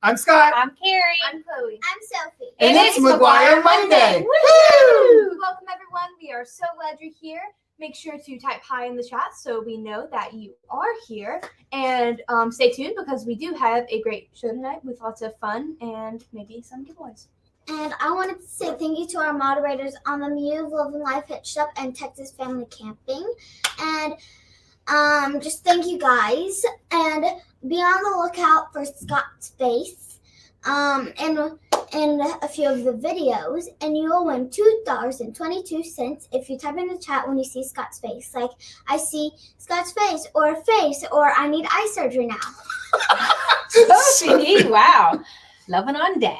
I'm Scott. I'm Carrie. I'm Chloe. I'm Sophie. And it's McGuire Monday. Woo! Welcome, everyone. We are so glad you're here. Make sure to type hi in the chat so we know that you are here. And stay tuned because we do have a great show tonight with lots of fun and maybe some giveaways. And I wanted to say thank you to our moderators on the Muse, Love and Life Hitched Up, and Texas Family Camping. And just thank you guys. And be on the lookout for Scott's face in a few of the videos. And you'll win $2.22 if you type in the chat when you see Scott's face. Like, I see Scott's face, or I need eye surgery now. Sophie, wow. Loving on Dad.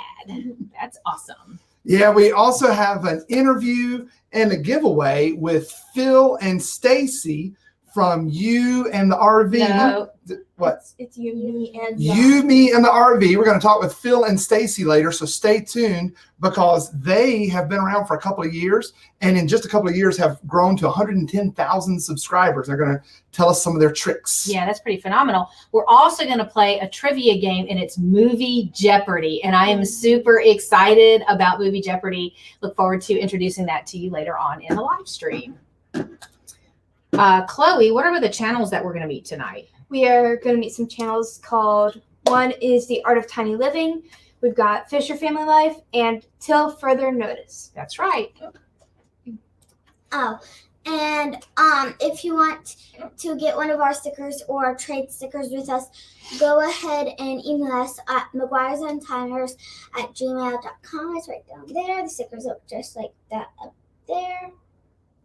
That's awesome. Yeah, we also have an interview and a giveaway with Phil and Stacy from You and the RV. No. What? It's you, me, and You, me, and the RV. We're going to talk with Phil and Stacy later, so stay tuned because they have been around for a couple of years and in just a couple of years have grown to 110,000 subscribers. They're going to tell us some of their tricks. Yeah, that's pretty phenomenal. We're also going to play a trivia game, and it's Movie Jeopardy. And I am super excited about Movie Jeopardy. Look forward to introducing that to you later on in the live stream. Chloe, what are the channels that we're going to meet tonight? we are going to meet some channels called, one is The Art of Tiny Living. We've got Fisher Family Life and Till Further Notice. That's right. Oh, and if you want to get one of our stickers or trade stickers with us, go ahead and email us at McGuiresandTimers@gmail.com. It's right down there. The stickers look just like that up there.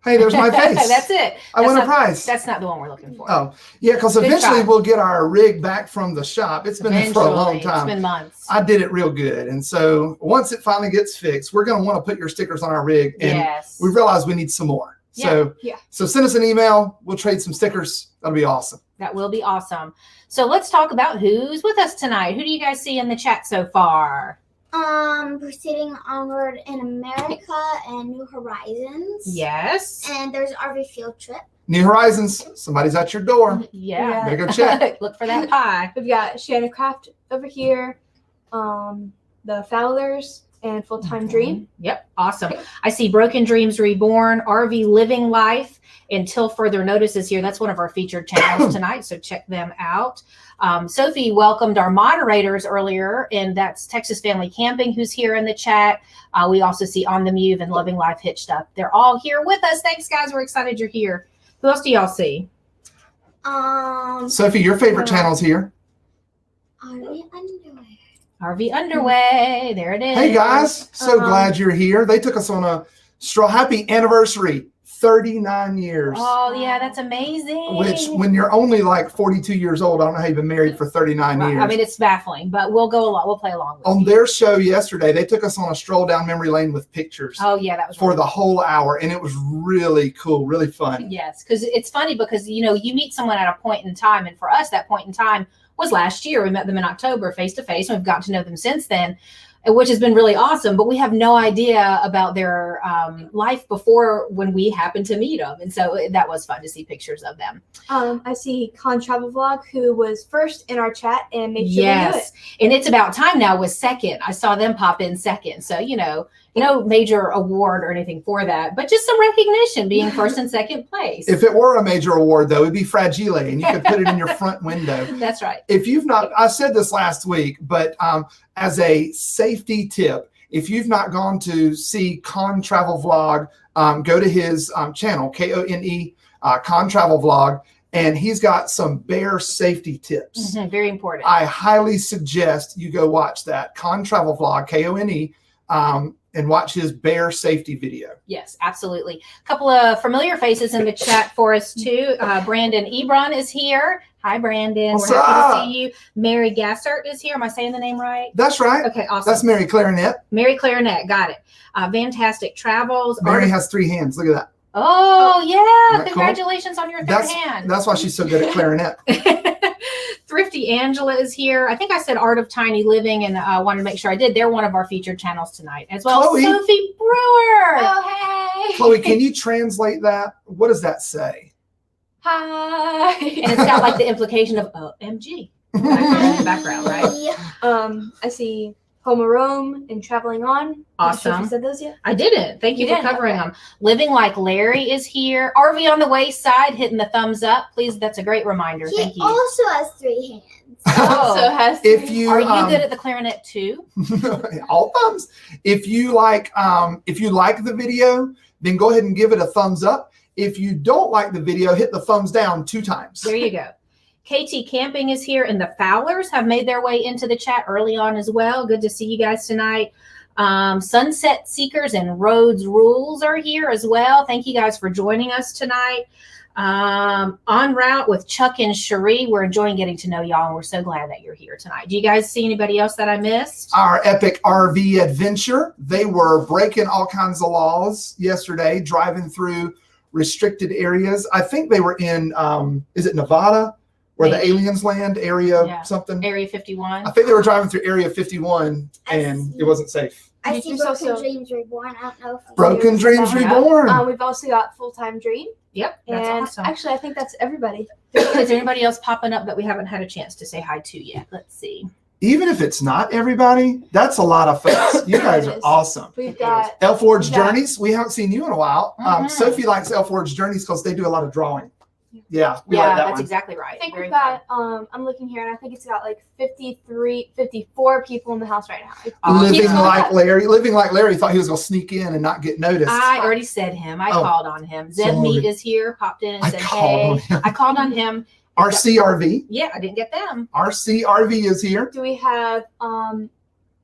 Hey, there's my face. That's it. I won a prize. That's not the one we're looking for. Oh, yeah, because eventually we'll get our rig back from the shop. It's been there for a long time. It's been months. I did it real good. And so once it finally gets fixed, we're going to want to put your stickers on our rig. And yes. we realize we need some more. So, yeah. So send us an email. We'll trade some stickers. That'll be awesome. That will be awesome. So let's talk about who's with us tonight. Who do you guys see in the chat so far? Proceeding onward in America and New Horizons. Yes. And there's RV Field Trip. New Horizons. Somebody's at your door. Yeah. Better go check. Look for that pie. We've got Shannon Craft over here, the Fowlers, and Full-Time Dream. Yep. Awesome. I see Broken Dreams Reborn, RV Living Life, and Till Further Notice is here. That's one of our featured channels tonight, so check them out. Sophie welcomed our moderators earlier, and that's Texas Family Camping, who's here in the chat. We also see On the Move and Loving Life Hitched Up. They're all here with us. Thanks, guys. We're excited you're here. Who else do y'all see? Sophie, your favorite channel's here. RV Underwear. RV Underway. There it is. Hey, guys. So glad you're here. They took us on a happy anniversary. 39 years. Oh, yeah, that's amazing. Which, when you're only like 42 years old, I don't know how you've been married for 39 years. I mean, it's baffling, but we'll go along. We'll play along with on you. their show yesterday, they took us on a stroll down memory lane with pictures. Oh, yeah, that was for the whole hour, and it was really cool, really fun. Yes, because it's funny because, you know, you meet someone at a point in time, and for us, that point in time was last year. We met them in October face-to-face, and we've gotten to know them since then, which has been really awesome, but we have no idea about their life before when we happened to meet them. And so that was fun to see pictures of them. I see Con Travel Vlog, who was first in our chat and made sure we knew it. And It's About Time now was second. I saw them pop in second. So, you know, no major award or anything for that, but just some recognition being first and second place. If it were a major award, though, it'd be Fragile, and you could put it in your front window. That's right. If you've not, I said this last week, but as a safety tip, if you've not gone to see Con Travel Vlog, go to his channel, Kone, Con Travel Vlog, and he's got some bear safety tips. Very important. I highly suggest you go watch that Con Travel Vlog, Kone, and watch his bear safety video. Yes, absolutely. A couple of familiar faces in the chat for us too. Brandon Ebron is here. Hi, Brandon. What's We're happy up? to see you. Mary Gassert is here. Am I saying the name right? That's right. Okay, awesome. That's Mary Clarinet. Mary Clarinet, got it. Fantastic Travels. Mary has 3 hands. Look at that. Oh, yeah. Isn't that Congratulations on your third hand. That's why she's so good at clarinet. Thrifty Angela is here. I think I said Art of Tiny Living, and I wanted to make sure I did. They're one of our featured channels tonight as well. Chloe. Sophie Brewer. Oh, hey. Chloe, can you translate that? What does that say? Hi. And it's got like the implication of OMG. in the background, right? Yeah. I see Home Rome and Traveling On. Awesome. You said those yet? I didn't. Thank you You for didn't? covering Okay. them. Living Like Larry is here. RV on the Wayside, hitting the thumbs up. Please, that's a great reminder. He Thank you. also has 3 hands. Also has If you Are you good at the clarinet too? all thumbs. If you like the video, then go ahead and give it a thumbs up. If you don't like the video, hit the thumbs down 2 times. There you go. KT Camping is here, and the Fowlers have made their way into the chat early on as well. Good to see you guys tonight. Sunset Seekers and Roads Rules are here as well. Thank you guys for joining us tonight. En route with Chuck and Cherie. We're enjoying getting to know y'all, and we're so glad that you're here tonight. Do you guys see anybody else that I missed? Our epic RV adventure. They were breaking all kinds of laws yesterday, driving through restricted areas. I think they were in, is it Nevada? Where the aliens land, area something. Area 51. I think they were driving through Area 51 and it wasn't safe. I see There's Broken also- Dreams Reborn. I don't know if you Broken noticed Dreams that. Reborn. We've also got Full-Time Dream. Yep, that's And awesome. actually, I think that's everybody. Is there anybody else popping up that we haven't had a chance to say hi to yet? Let's see. Even if it's not everybody, that's a lot of folks. You guys are awesome. We've got Elforge Yeah. Journeys, we haven't seen you in a while. Mhm. Sophie likes Elforge Journeys because they do a lot of drawing. Yeah, we Yeah, like that that's one. exactly right. I think Very we've got, I'm looking here, and I think it's got like 54 people in the house right now. Awesome. Living Keep going like up. Larry. Living like Larry thought he was going to sneak in and not get noticed. I already said him. I Oh, called on him. Zeb sorry. Meat is here, popped in and I said, called on hey. him. I called on him. RCRV. Yeah, I didn't get them. RCRV is here. Do we have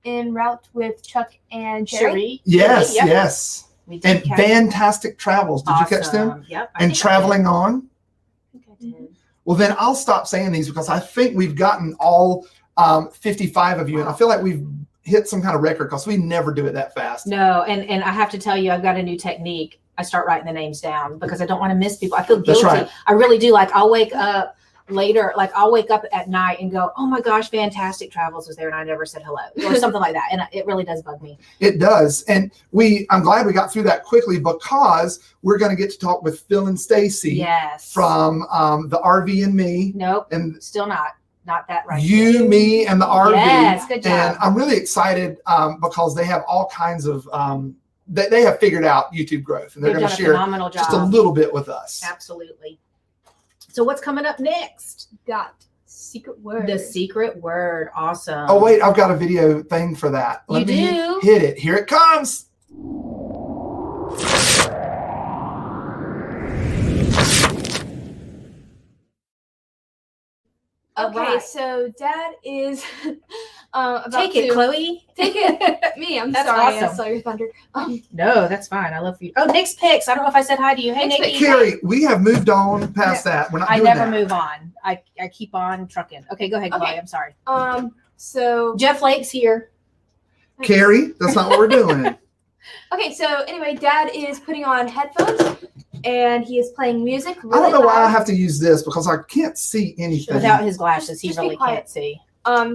En route with Chuck and Jerry? Cherie. Yes, Yep. yes. We did And catch Fantastic Travels. Did you catch them? Awesome. Yep. I And think I Traveling On. did. I think I did. Well, then I'll stop saying these because I think we've gotten all 55 of you, and I feel like we've hit some kind of record because we never do it that fast. No, and I have to tell you, I've got a new technique. I start writing the names down because I don't want to miss people. I feel guilty. That's right. I really do. Like I'll wake up later, like I'll wake up at night and go, oh my gosh, Fantastic Travels was there and I never said hello or something like that. And it really does bug me. It does. And I'm glad we got through that quickly because we're going to get to talk with Phil and Stacy Yes. from the RV and Me. Nope. And Still not that right. you, me, and the RV. Yes, good job. And I'm really excited because they have all kinds of, they have figured out YouTube growth and they're They've going done to a share phenomenal job. just a little bit with us. Absolutely. So what's coming up next? Got Secret Word. The secret word. Awesome. Oh, wait, I've got a video thing for that. Let You me do? hit it. Here it comes. Okay, Alright. so Dad is about Take it, to Chloe. take it. Me, I'm That's sorry. I awesome. saw your thunder. No, that's fine. I love you. Oh, Nick's picks. I don't know if I said hi to you. Hey, Nick's Nikki. picks. Carrie, we have moved on past that. We're not I doing never that. move on. I keep on trucking. Okay, go ahead, Chloe. Okay. I'm sorry. So Jeff Lake's here. Carrie, that's not what we're doing. Okay, so anyway, Dad is putting on headphones and he is playing music. I don't Really know why I loud. have to use this because I can't see anything. Without his glasses, he Just be really quiet. can't see.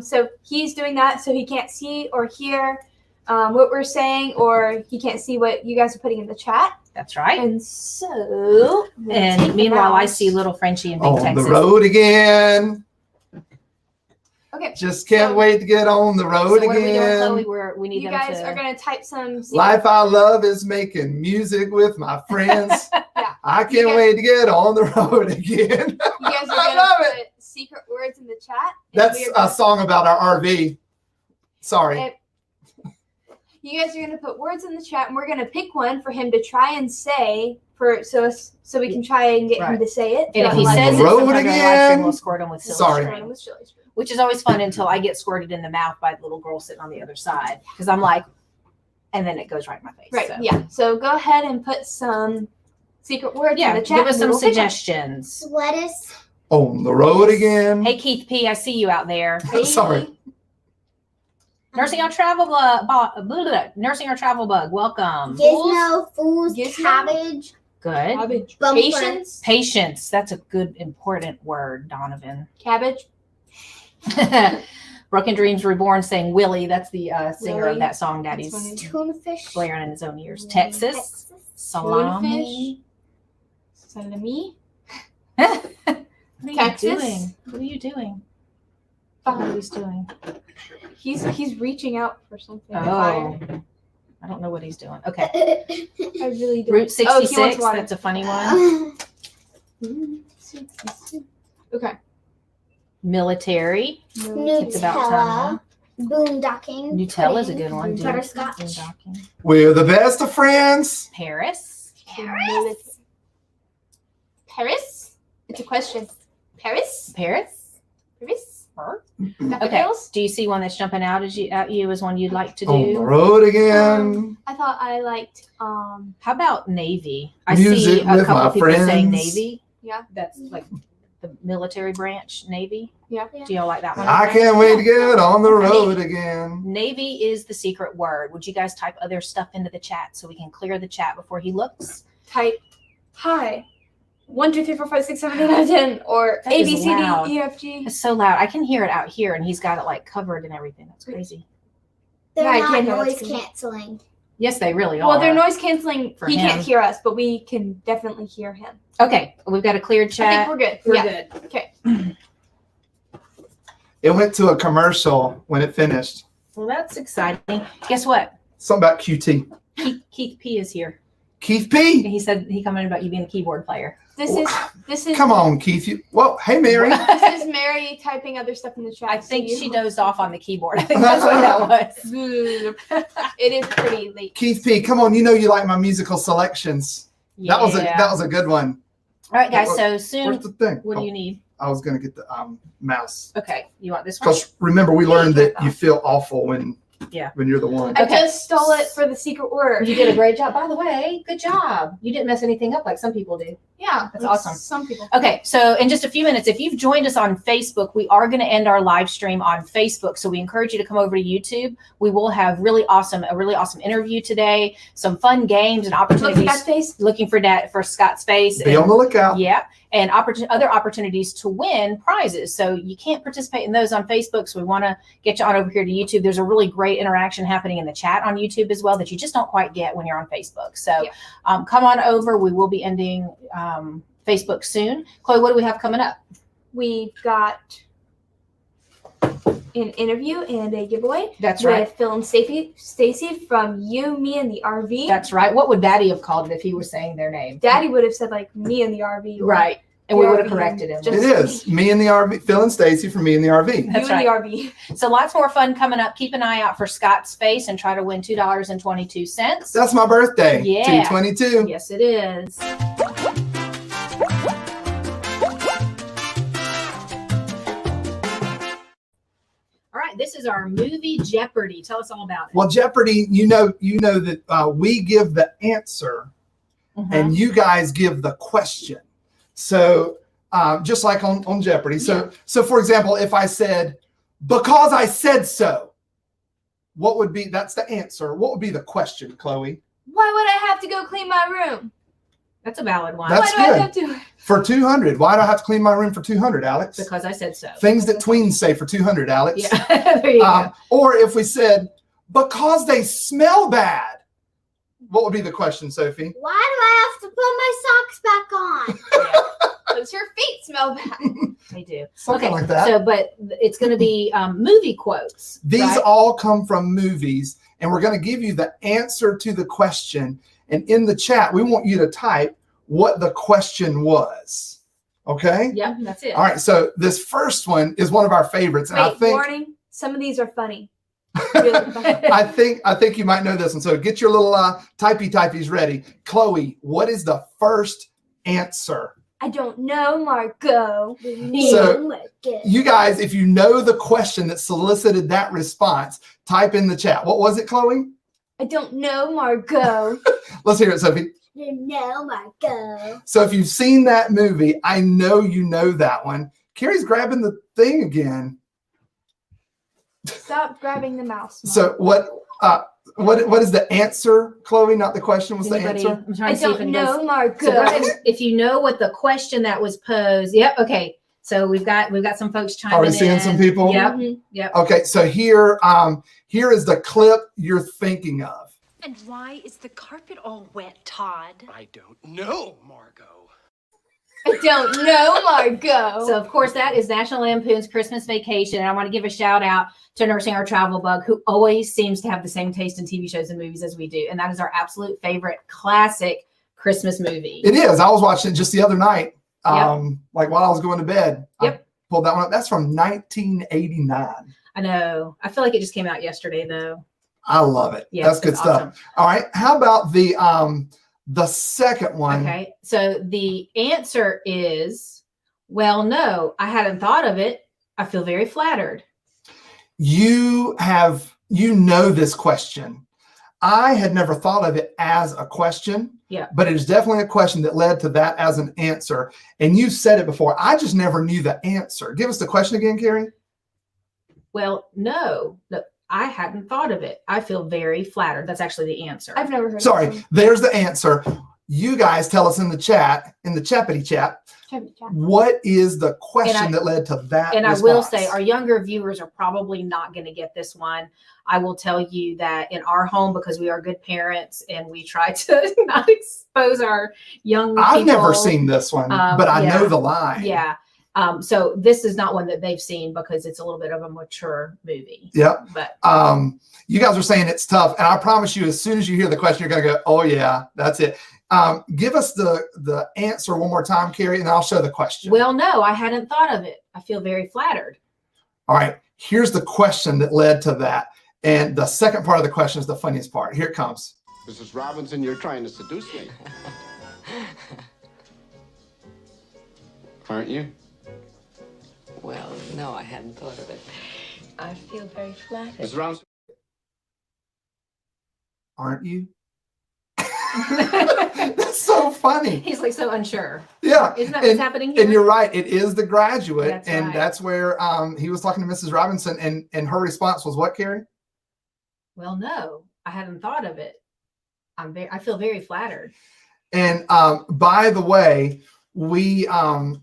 So he's doing that so he can't see or hear what we're saying, or he can't see what you guys are putting in the chat. That's right. And so, I'm gonna take And the meanwhile, I mouse. see little Frenchie in Big On Texas. the road again. Okay, Just can't So- wait to get on the So road what are we doing, again. Chloe? We need you them guys to. are gonna type some. Life I love is making music with my friends. Yeah. I can't guys- wait to get on the road again. You guys are I gonna love put secret words in the chat. and That's we are a gonna- song about our RV. Sorry. And you guys are gonna put words in the chat, and we're gonna pick one for him to try and say so we can try and get him Right. to say it. And if he On the says it, road sometimes our live again. stream will squirt him with silver Sorry. string, which is always fun until I get squirted in the mouth by the little girl sitting on the other side because I'm like, and then it goes right in my face. Right. So. Yeah. So go ahead and put some secret words Yeah, in the chat. give us and some we'll pick one. suggestions. What is On the road again. Hey, Keith P., I see you out there. Sorry. Nursing our travel bug. Nursing our travel bug. Welcome. Gizmo, Fools, Gizmo? Cabbage, Good. Cabbage. Bumper. Patience. Patience. That's a good, important word, Donovan. Cabbage. Broken Dreams Reborn saying Willie. That's the singer Willie. of that song That's Daddy's funny. Toonafish, blaring in his own ears. Texas. Texas, Salami. Salami. What are Texas. you doing? What are you doing? What he's doing? He's reaching out for something. Oh, I don't know what he's doing. Okay. I really don't. Route 66. water. That's a funny one. Okay. Military. It's about time. Boondocking. Nutella's a good one. Butterscotch. Boondocking. We're the best of friends. Paris. Paris. Paris? It's a question. Paris? Paris. Paris? Okay. Do you see one that's jumping out at you as one you'd like to do? On the road again. I thought I liked How about Navy? I Music see a with couple my people saying friends. Navy. Yeah. That's like the military branch, Navy. Yeah. Do y'all like that one? I okay? can't wait to get on the road again. Navy is the secret word. Would you guys type other stuff into the chat so we can clear the chat before he looks? type hi 1 2 3 4 5 6 7 8 9 10 or That A is B C loud. D E F G. It's so loud. I can hear it out here, and he's got it like covered and everything. That's crazy. They're Yeah, I not can't hear noise what's going on. canceling. Yes, they really are. Well, they're noise canceling. For He him. can't hear us, but we can definitely hear him. Okay, we've got a cleared I chat. think we're good. We're yeah. good. Okay. It went to a commercial when it finished. Well, that's exciting. Guess what? Something about QT. Keith P is here. Keith P. He said he commented about you being a keyboard player. This is Come on, Keith. Well, hey, Mary. This is Mary typing other stuff in the chat. I think so she dozed off on the keyboard. I think that's what that was. It is pretty late. Keith P. Come on, you know you like my musical selections. Yeah. That was a good one. All right, guys. So soon, Where's the thing? what do you need? I was gonna get the mouse. Okay, you want this one? Because remember, we learned that you feel awful when you're the one. I Okay. just stole it for the secret word. You did a great job. By the way, good job. You didn't mess anything up like some people do. Yeah, That's awesome. Some people. Okay, so in just a few minutes, if you've joined us on Facebook, we are going to end our live stream on Facebook. So we encourage you to come over to YouTube. We will have a really awesome interview today, some fun games and opportunities. Looking for Scott's face. Be on the lookout. Yeah, and other opportunities to win prizes. So you can't participate in those on Facebook. So we want to get you on over here to YouTube. There's a really great interaction happening in the chat on YouTube as well that you just don't quite get when you're on Facebook. So come on over. We will be ending Facebook soon. Chloe, what do we have coming up? We've got an interview and a giveaway. That's with right. Phil and Stacy from You, Me, and the RV. That's right. What would Daddy have called it if he was saying their name? Daddy would have said like Me and the RV. Right. And we would have corrected him. It is Me and the RV. Phil and Stacy from Me and the RV. That's You right. and the RV. So lots more fun coming up. Keep an eye out for Scott's face and try to win $2.22. That's my birthday. Yeah. 2/22. Yes, it is. All right, this is our movie Jeopardy. Tell us all about it. Well, Jeopardy, you know that we give the answer and you guys give the question. So just like on Jeopardy. So for example, if I said, because I said so, that's the answer. What would be the question, Chloe? Why would I have to go clean my room? That's a valid one. That's Why do I good. have to? For 200. Why do I have to clean my room for 200, Alex? Because I said so. Things that tweens say for 200, Alex. Yeah, there you go. Or if we said, because they smell bad, what would be the question, Sophie? Why do I have to put my socks back on? Because your feet smell bad. They do. Something like that. So, but it's going to be movie quotes. These right? all come from movies, and we're going to give you the answer to the question. And in the chat, we want you to type what the question was. Okay? Yep, that's it. All right. So this first one is one of our favorites. And Wait, I think warning. Some of these are funny. Really funny. I think you might know this one. So get your little typey ready. Chloe, what is the first answer? I don't know, Margot. So you guys, if you know the question that solicited that response, type in the chat. What was it, Chloe? I don't know, Margot. Let's hear it, Sophie. No, Marco. So if you've seen that movie, I know you know that one. Carrie's grabbing the thing again. Stop grabbing the mouse. So what is the answer, Chloe? Not the question. What's the answer? I'm trying I to see if don't anybody know, Margot. So go ahead, if you know what the question that was posed. Yep. Okay. So we've got some folks chiming in. Are we seeing some people? Yep. Mhm. Yep. Okay. So here is the clip you're thinking of. And why is the carpet all wet, Todd? I don't know, Margot. I don't know, Margot. So, of course, that is National Lampoon's Christmas Vacation. And I want to give a shout out to Nursing Our Travel Bug, who always seems to have the same taste in TV shows and movies as we do. And that is our absolute favorite classic Christmas movie. It is. I was watching it just the other night, like while I was going to bed. Yep. I pulled that one up. That's from 1989. I know. I feel like it just came out yesterday, though. I love it. Yes, that's good it's stuff. awesome. All right. How about the second one? Okay. So the answer is, well, no, I hadn't thought of it. I feel very flattered. You know this question. I had never thought of it as a question. Yeah. But it is definitely a question that led to that as an answer. And you said it before. I just never knew the answer. Give us the question again, Carrie. Well, no, I hadn't thought of it. I feel very flattered. That's actually the answer. I've never heard. Sorry, there's the answer. You guys tell us in the chat, in the Chappity chat, what is the question that led to that? And response? I will say our younger viewers are probably not going to get this one. I will tell you that in our home, because we are good parents and we try to not expose our young people. I've never seen this one, but I know the line. Yeah. So this is not one that they've seen because it's a little bit of a mature movie. Yep. But you guys are saying it's tough. And I promise you, as soon as you hear the question, you're going to go, oh, yeah, that's it. Give us the answer one more time, Carrie, and I'll show the question. Well, no, I hadn't thought of it. I feel very flattered. All right. Here's the question that led to that. And the second part of the question is the funniest part. Here it comes. Mrs. Robinson, you're trying to seduce me. Aren't you? Well, no, I hadn't thought of it. I feel very flattered. Mrs. Robinson. Aren't you? That's so funny. He's like so unsure. Yeah. Isn't that what's happening here? And you're right. It is The Graduate. That's and right. that's where he was talking to Mrs. Robinson. And her response was what, Carrie? Well, no, I hadn't thought of it. I feel very flattered. And by the way, we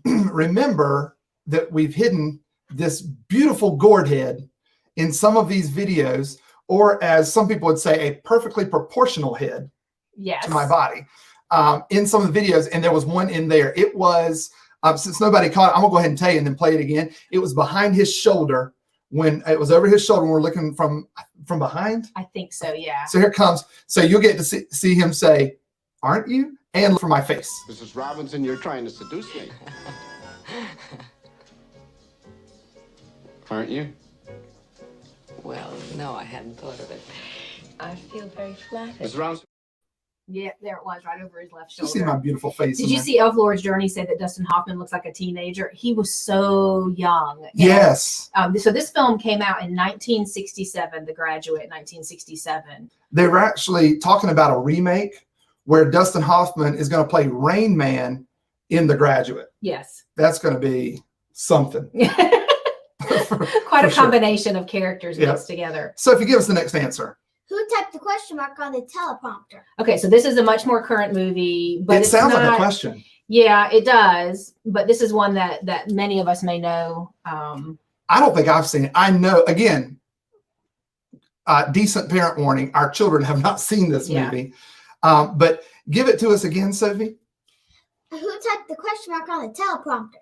remember that we've hidden this beautiful gourd head in some of these videos, or as some people would say, a perfectly proportional head to my body in some of the videos. And there was one in there. It was, since nobody caught it, I'm gonna go ahead and tell you and then play it again. It was behind his shoulder. When it was over his shoulder, when we're looking from behind. I think so, yeah. So here it comes. So you'll get to see him say, aren't you? And look for my face. Mrs. Robinson, you're trying to seduce me. Aren't you? Well, no, I hadn't thought of it. I feel very flattered. Mrs. Robinson. Yeah, there it was, right over his left Did you shoulder. see my beautiful face? Did you see Elf Lord's Journey say that Dustin Hoffman looks like a teenager? He was so young. And, yes. So this film came out in 1967, The Graduate, 1967. They were actually talking about a remake where Dustin Hoffman is going to play Rain Man in The Graduate. Yes. That's going to be something. Quite a combination of characters mixed together. So if you give us the next answer. Who typed the question mark on the teleprompter? Okay, so this is a much more current movie, but It sounds like a question. Yeah, it does. But this is one that many of us may know. I don't think I've seen it. I know, again, decent parent warning. Our children have not seen this movie. But give it to us again, Sophie. Who typed the question mark on the teleprompter?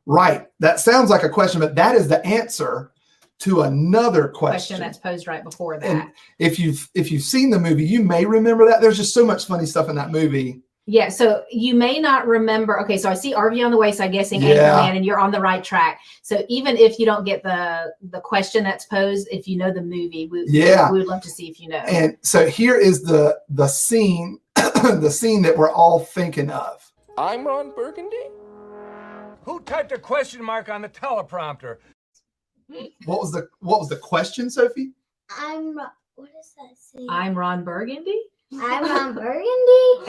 Right. That sounds like a question, but that is the answer to another question That's posed right before that. And if you've seen the movie, you may remember that. There's just so much funny stuff in that movie. Yeah, so you may not remember. Okay, so I see RV on the waist, I'm guessing Anchorman, and you're on the right track. So even if you don't get the question that's posed, if you know the movie, we would love to see if you know. And so here is the scene, the scene that we're all thinking of. I'm Ron Burgundy. Who typed a question mark on the teleprompter? What was the question, Sophie? What does that say? I'm Ron Burgundy. I'm Ron Burgundy.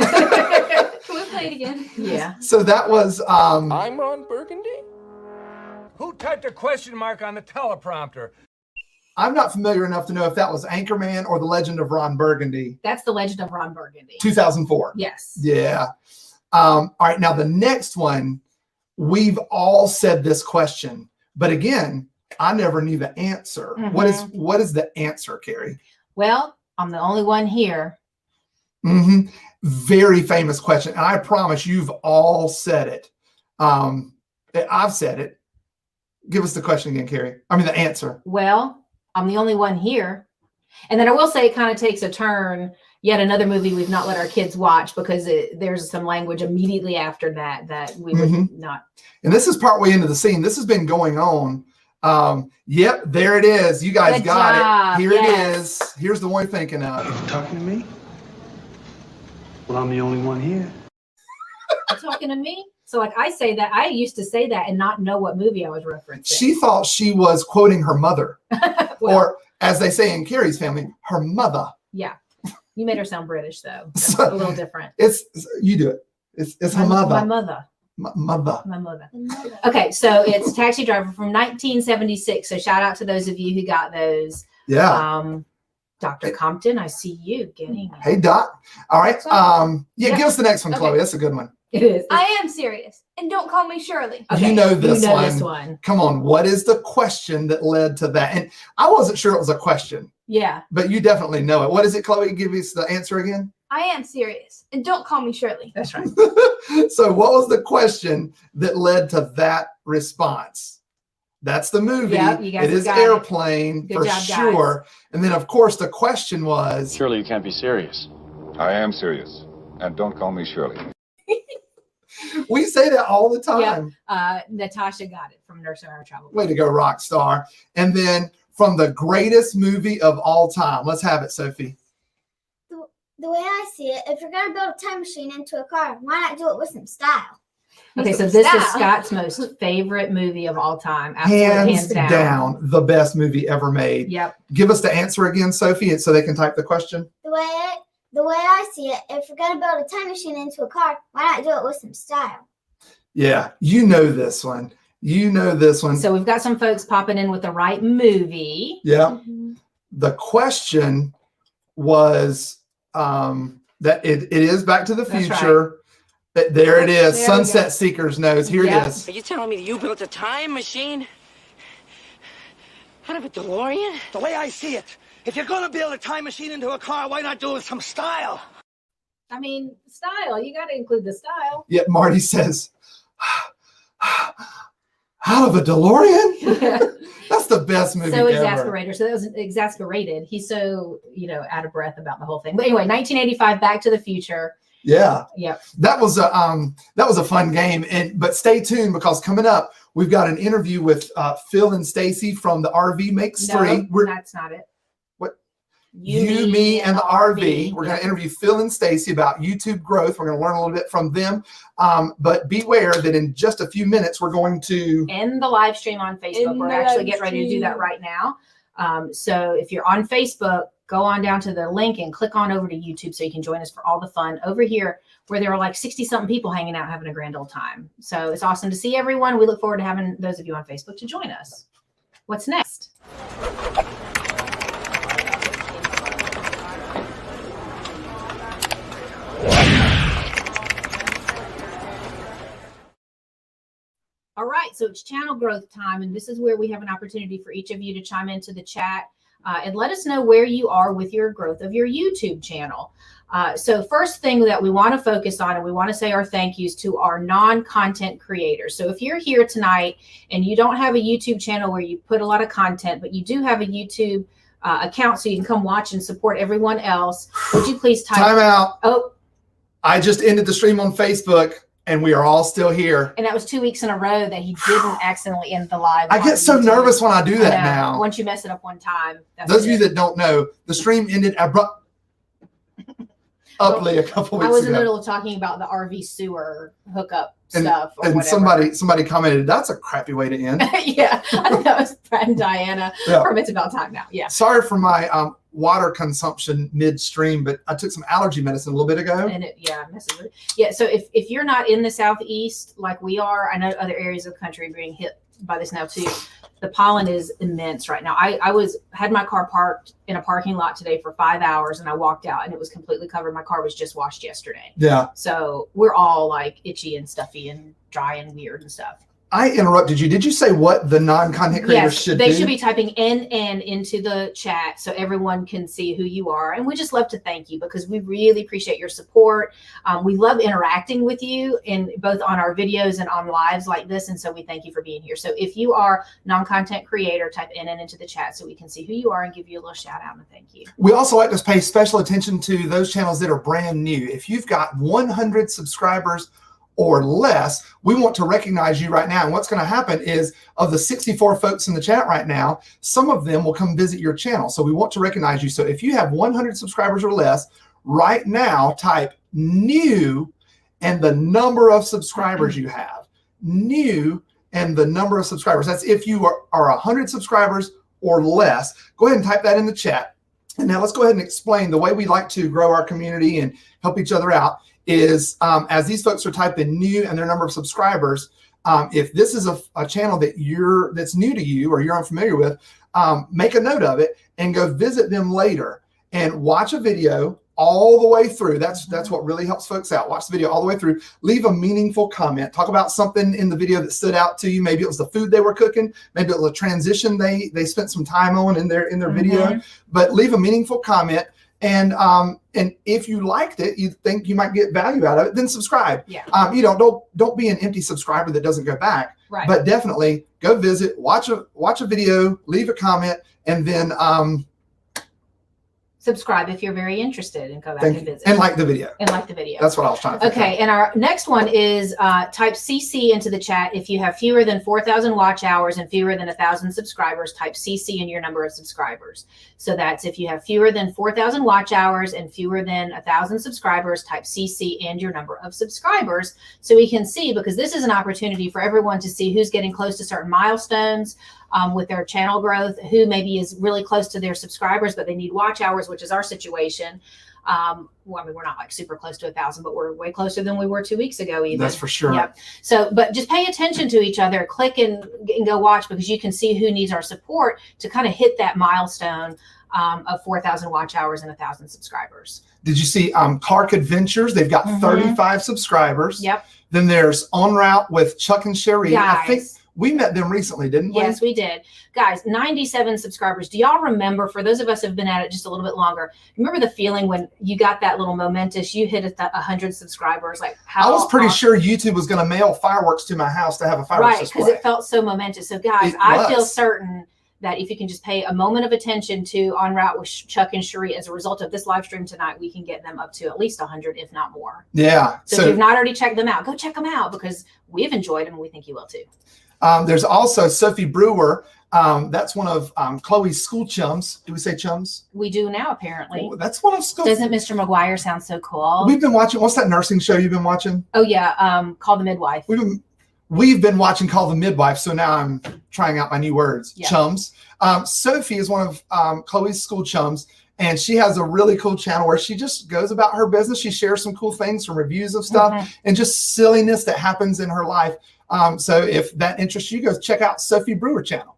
Can we play it again? Yeah. So that was I'm Ron Burgundy. Who typed a question mark on the teleprompter? I'm not familiar enough to know if that was Anchorman or The Legend of Ron Burgundy. That's The Legend of Ron Burgundy. 2004. Yes. Yeah. All right. Now the next one, we've all said this question, but again, I never knew the answer. Mm-hmm. What is the answer, Carrie? Well, I'm the only one here. Very famous question. And I promise you've all said it. I've said it. Give us the question again, Carrie. I mean, the answer. Well, I'm the only one here. And then I will say it kind of takes a turn. Yet another movie we've not let our kids watch because there's some language immediately after that we would not. And this is partway into the scene. This has been going on. Yep, there it is. You guys got it. Here it is. Here's the one you're thinking of. You talking to me? Well, I'm the only one here. You're talking to me? So like I say that, I used to say that and not know what movie I was referencing. She thought she was quoting her mother. Well, or as they say in Carrie's family, her mother. Yeah. You made her sound British though. So, a little different. You do it. It's her mother. My mother. My mother. Okay, so it's Taxi Driver from 1976. So shout out to those of you who got those. Yeah. Dr. Compton, I see you getting it. Hey, Doc. All right. Give us the next one, Chloe. That's a good one. It is. I am serious. And don't call me Shirley. Okay. You know this this one. Come on. What is the question that led to that? And I wasn't sure it was a question. Yeah. But you definitely know it. What is it, Chloe? Give us the answer again. I am serious. And don't call me Shirley. That's right. So what was the question that led to that response? That's the movie. Yep, you guys it is got Airplane for job, sure. Guys. And then, of course, the question was... Surely you can't be serious. I am serious. And don't call me Shirley. We say that all the time. Yep. Natasha got it from Nurse on Our Travel. Way to go, rock star. And then from the greatest movie of all time. Let's have it, Sophie. The way I see it, if you're going to build a time machine into a car, why not do it with some style? Okay, so this is Scott's most favorite movie of all time. Hands down, the best movie ever made. Yep. Give us the answer again, Sophie, so they can type the question. The way I see it, if you're going to build a time machine into a car, why not do it with some style? Yeah, you know this one. You know this one. So we've got some folks popping in with the right movie. Yeah. The question was that it is Back to the Future. Right. There it is. There Sunset Seekers knows. Here it is. Are you telling me that you built a time machine out of a DeLorean? The way I see it, if you're going to build a time machine into a car, why not do it with some style? I mean, style. You got to include the style. Yet Marty says, out of a DeLorean? That's the best movie so ever. So that was exasperated. He's so, out of breath about the whole thing. But anyway, 1985, Back to the Future. Yeah. Yep. That was a fun game. But stay tuned because coming up, we've got an interview with Phil and Stacy from the RV Makes 3. That's not it. What? You, me, and the RV. We're going to interview Phil and Stacy about YouTube growth. We're going to learn a little bit from them. But beware that in just a few minutes, we're going to end the live stream on Facebook. We're actually getting ready to do that right now. So if you're on Facebook, go on down to the link and click on over to YouTube so you can join us for all the fun over here where there are like 60-something people hanging out having a grand old time. So it's awesome to see everyone. We look forward to having those of you on Facebook to join us. What's next? All right, so it's channel growth time, and this is where we have an opportunity for each of you to chime into the chat and let us know where you are with your growth of your YouTube channel. So first thing that we want to focus on, and we want to say our thank yous to our non-content creators. So if you're here tonight and you don't have a YouTube channel where you put a lot of content, but you do have a YouTube account so you can come watch and support everyone else, would you please time out? Oh, I just ended the stream on Facebook. And we are all still here. And that was 2 weeks in a row that he didn't accidentally end the live. I get so nervous when I do that now. Once you mess it up one time. Those of you that don't know, the stream ended abruptly a couple weeks ago. I was in the middle of talking about the RV sewer hookup stuff. And somebody commented, that's a crappy way to end. Yeah, I think that was Brad and Diana from It's About Time Now. Yeah. Sorry for my water consumption midstream, but I took some allergy medicine a little bit ago. And messes with it. Yeah, so if you're not in the Southeast like we are, I know other areas of the country are being hit by this now too. The pollen is immense right now. I had my car parked in a parking lot today for 5 hours and I walked out and it was completely covered. My car was just washed yesterday. Yeah. So we're all like itchy and stuffy and dry and weird and stuff. I interrupted you. Did you say what the non-content creators should do? They should be typing NN into the chat so everyone can see who you are. And we just love to thank you because we really appreciate your support. We love interacting with you in both on our videos and on lives like this. And so we thank you for being here. So if you are non-content creator, type NN into the chat so we can see who you are and give you a little shout out and thank you. We also like to pay special attention to those channels that are brand new. If you've got 100 subscribers or less, we want to recognize you right now. And what's going to happen is, of the 64 folks in the chat right now, some of them will come visit your channel. So we want to recognize you. So if you have 100 subscribers or less, right now type new and the number of subscribers you have. New and the number of subscribers. That's if you are 100 subscribers or less. Go ahead and type that in the chat. And now let's go ahead and explain the way we like to grow our community and help each other out. Is as these folks are typing new and their number of subscribers, if this is a channel that's new to you or you're unfamiliar with, make a note of it and go visit them later and watch a video all the way through. That's what really helps folks out. Watch the video all the way through. Leave a meaningful comment. Talk about something in the video that stood out to you. Maybe it was the food they were cooking. Maybe it was a transition they spent some time on in their video. But leave a meaningful comment. And if you liked it, you think you might get value out of it, then subscribe. Yeah. Don't be an empty subscriber that doesn't go back. Right. But definitely go visit, watch a video, leave a comment, and then subscribe if you're very interested and go back and visit. And like the video. That's what I was trying to think Okay, and our next one is type CC into the chat. If you have fewer than 4,000 watch hours and fewer than 1,000 subscribers, type CC in your number of subscribers. So that's if you have fewer than 4,000 watch hours and fewer than 1,000 subscribers, type CC and your number of subscribers. So we can see, because this is an opportunity for everyone to see who's getting close to certain milestones with their channel growth, who maybe is really close to their subscribers, but they need watch hours, which is our situation. Well, I mean, we're not like super close to 1,000, but we're way closer than we were 2 weeks ago even. That's for sure. Yep. So, but just pay attention to each other, click and go watch, because you can see who needs our support to kind of hit that milestone of 4,000 watch hours and 1,000 subscribers. Did you see Clark Adventures? They've got 35 subscribers. Yep. Then there's En Route with Chuck and Sherry. Guys. I think we met them recently, didn't we? Yes, we did. Guys, 97 subscribers. Do y'all remember, for those of us who have been at it just a little bit longer, remember the feeling when you got that little momentous, you hit 100 subscribers? Like, how I was pretty sure YouTube was going to mail fireworks to my house to have a fireworks display. Right, because it felt so momentous. So guys, I feel certain that if you can just pay a moment of attention to En Route with Chuck and Cherie, as a result of this live stream tonight, we can get them up to at least 100, if not more. Yeah. So if you've not already checked them out, go check them out, because we've enjoyed them and we think you will too. There's also Sophie Brewer. That's one of Chloe's school chums. Do we say chums? We do now, apparently. Oh, that's one of school. Doesn't Mr. McGuire sound so cool? We've been watching. What's that nursing show you've been watching? Oh yeah, Call the Midwife. We've been watching Call the Midwife, so now I'm trying out my new words. Yeah. Chums. Sophie is one of Chloe's school chums, and she has a really cool channel where she just goes about her business. She shares some cool things, some reviews of stuff, and just silliness that happens in her life. So if that interests you, go check out Sophie Brewer channel.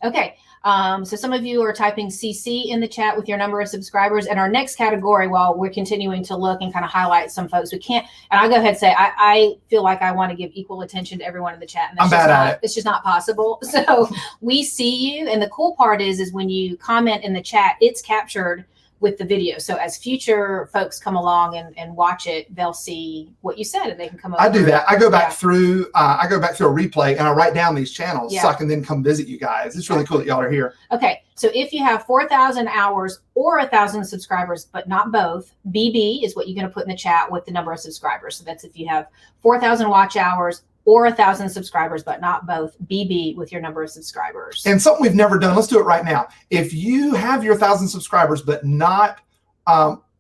Okay. So some of you are typing CC in the chat with your number of subscribers. And our next category, while we're continuing to look and kind of highlight some folks, we can't, and I'll go ahead and say, I feel like I want to give equal attention to everyone in the chat. And I'm bad at it. It's just not possible. So we see you. And the cool part is when you comment in the chat, it's captured with the video. So as future folks come along and watch it, they'll see what you said and they can come over. I do that. I go back through a replay and I write down these channels so I can then come visit you guys. It's really cool that y'all are here. Okay. So if you have 4,000 hours or 1,000 subscribers, but not both, BB is what you're going to put in the chat with the number of subscribers. So that's if you have 4,000 watch hours or 1,000 subscribers, but not both, BB with your number of subscribers. And something we've never done, let's do it right now. If you have your 1,000 subscribers, but not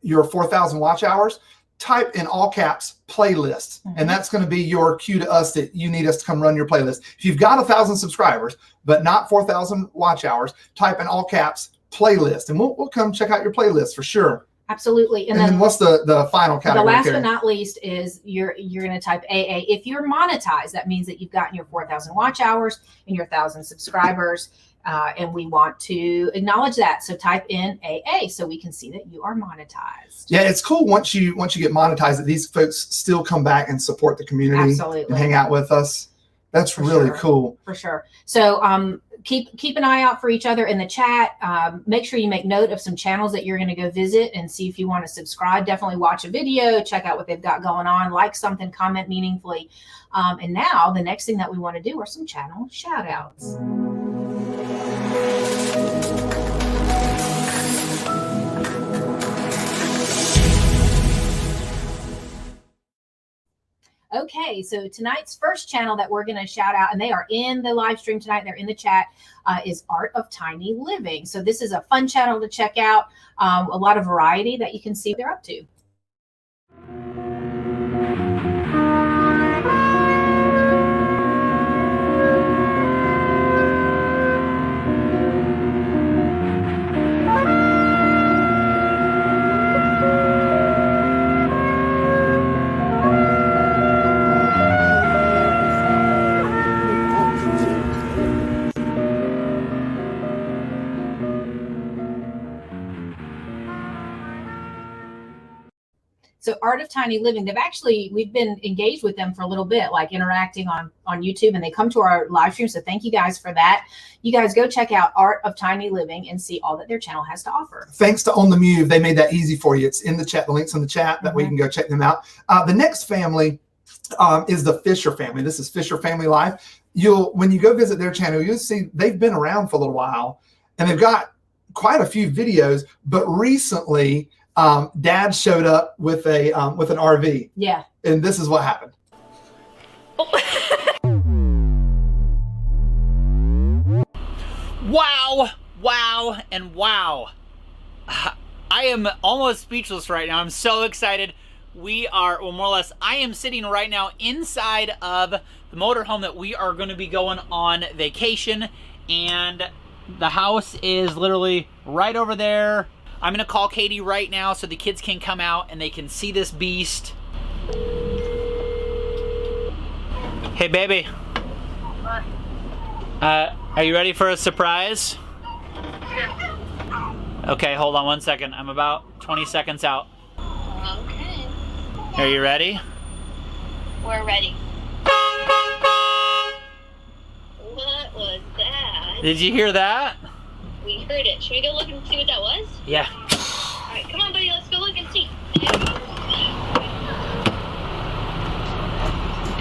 your 4,000 watch hours, type in all caps playlist. And that's going to be your cue to us that you need us to come run your playlist. If you've got 1,000 subscribers, but not 4,000 watch hours, type in all caps playlist, and we'll come check out your playlist for sure. Absolutely. And then what's the final category? The last but not least is you're going to type AA. If you're monetized, that means that you've gotten your 4,000 watch hours and your 1,000 subscribers. And we want to acknowledge that. So type in AA so we can see that you are monetized. Yeah, it's cool once you get monetized that these folks still come back and support the community. Absolutely. And hang out with us. That's For really sure. cool. For sure. So keep an eye out for each other in the chat. Make sure you make note of some channels that you're going to go visit and see if you want to subscribe. Definitely watch a video, check out what they've got going on, like something, comment meaningfully. And now the next thing that we want to do are some channel shout outs. Okay, so tonight's first channel that we're going to shout out, and they are in the live stream tonight, they're in the chat, is Art of Tiny Living. So this is a fun channel to check out, a lot of variety that you can see they're up to. So Art of Tiny Living, we've been engaged with them for a little bit, like interacting on YouTube, and they come to our live stream. So thank you guys for that. You guys go check out Art of Tiny Living and see all that their channel has to offer. Thanks to On the Move, they made that easy for you. It's in the chat. The link's in the chat. That way you can go check them out. The next family is the Fisher family. This is Fisher Family Life. When you go visit their channel, you'll see they've been around for a little while, and they've got quite a few videos. But recently, Dad showed up with an RV. Yeah. And this is what happened. Wow, wow, and wow. I am almost speechless right now. I'm so excited. We are, well, more or less, I am sitting right now inside of the motorhome that we are going to be going on vacation. And the house is literally right over there. I'm going to call Katie right now so the kids can come out and they can see this beast. Hey, baby. What? Are you ready for a surprise? Yeah. Okay, hold on 1 second. I'm about 20 seconds out. Okay. Are you ready? We're ready. What was that? Did you hear that? We heard it. Should we go look and see what that was? Yeah. Alright, come on, buddy. Let's go look and see.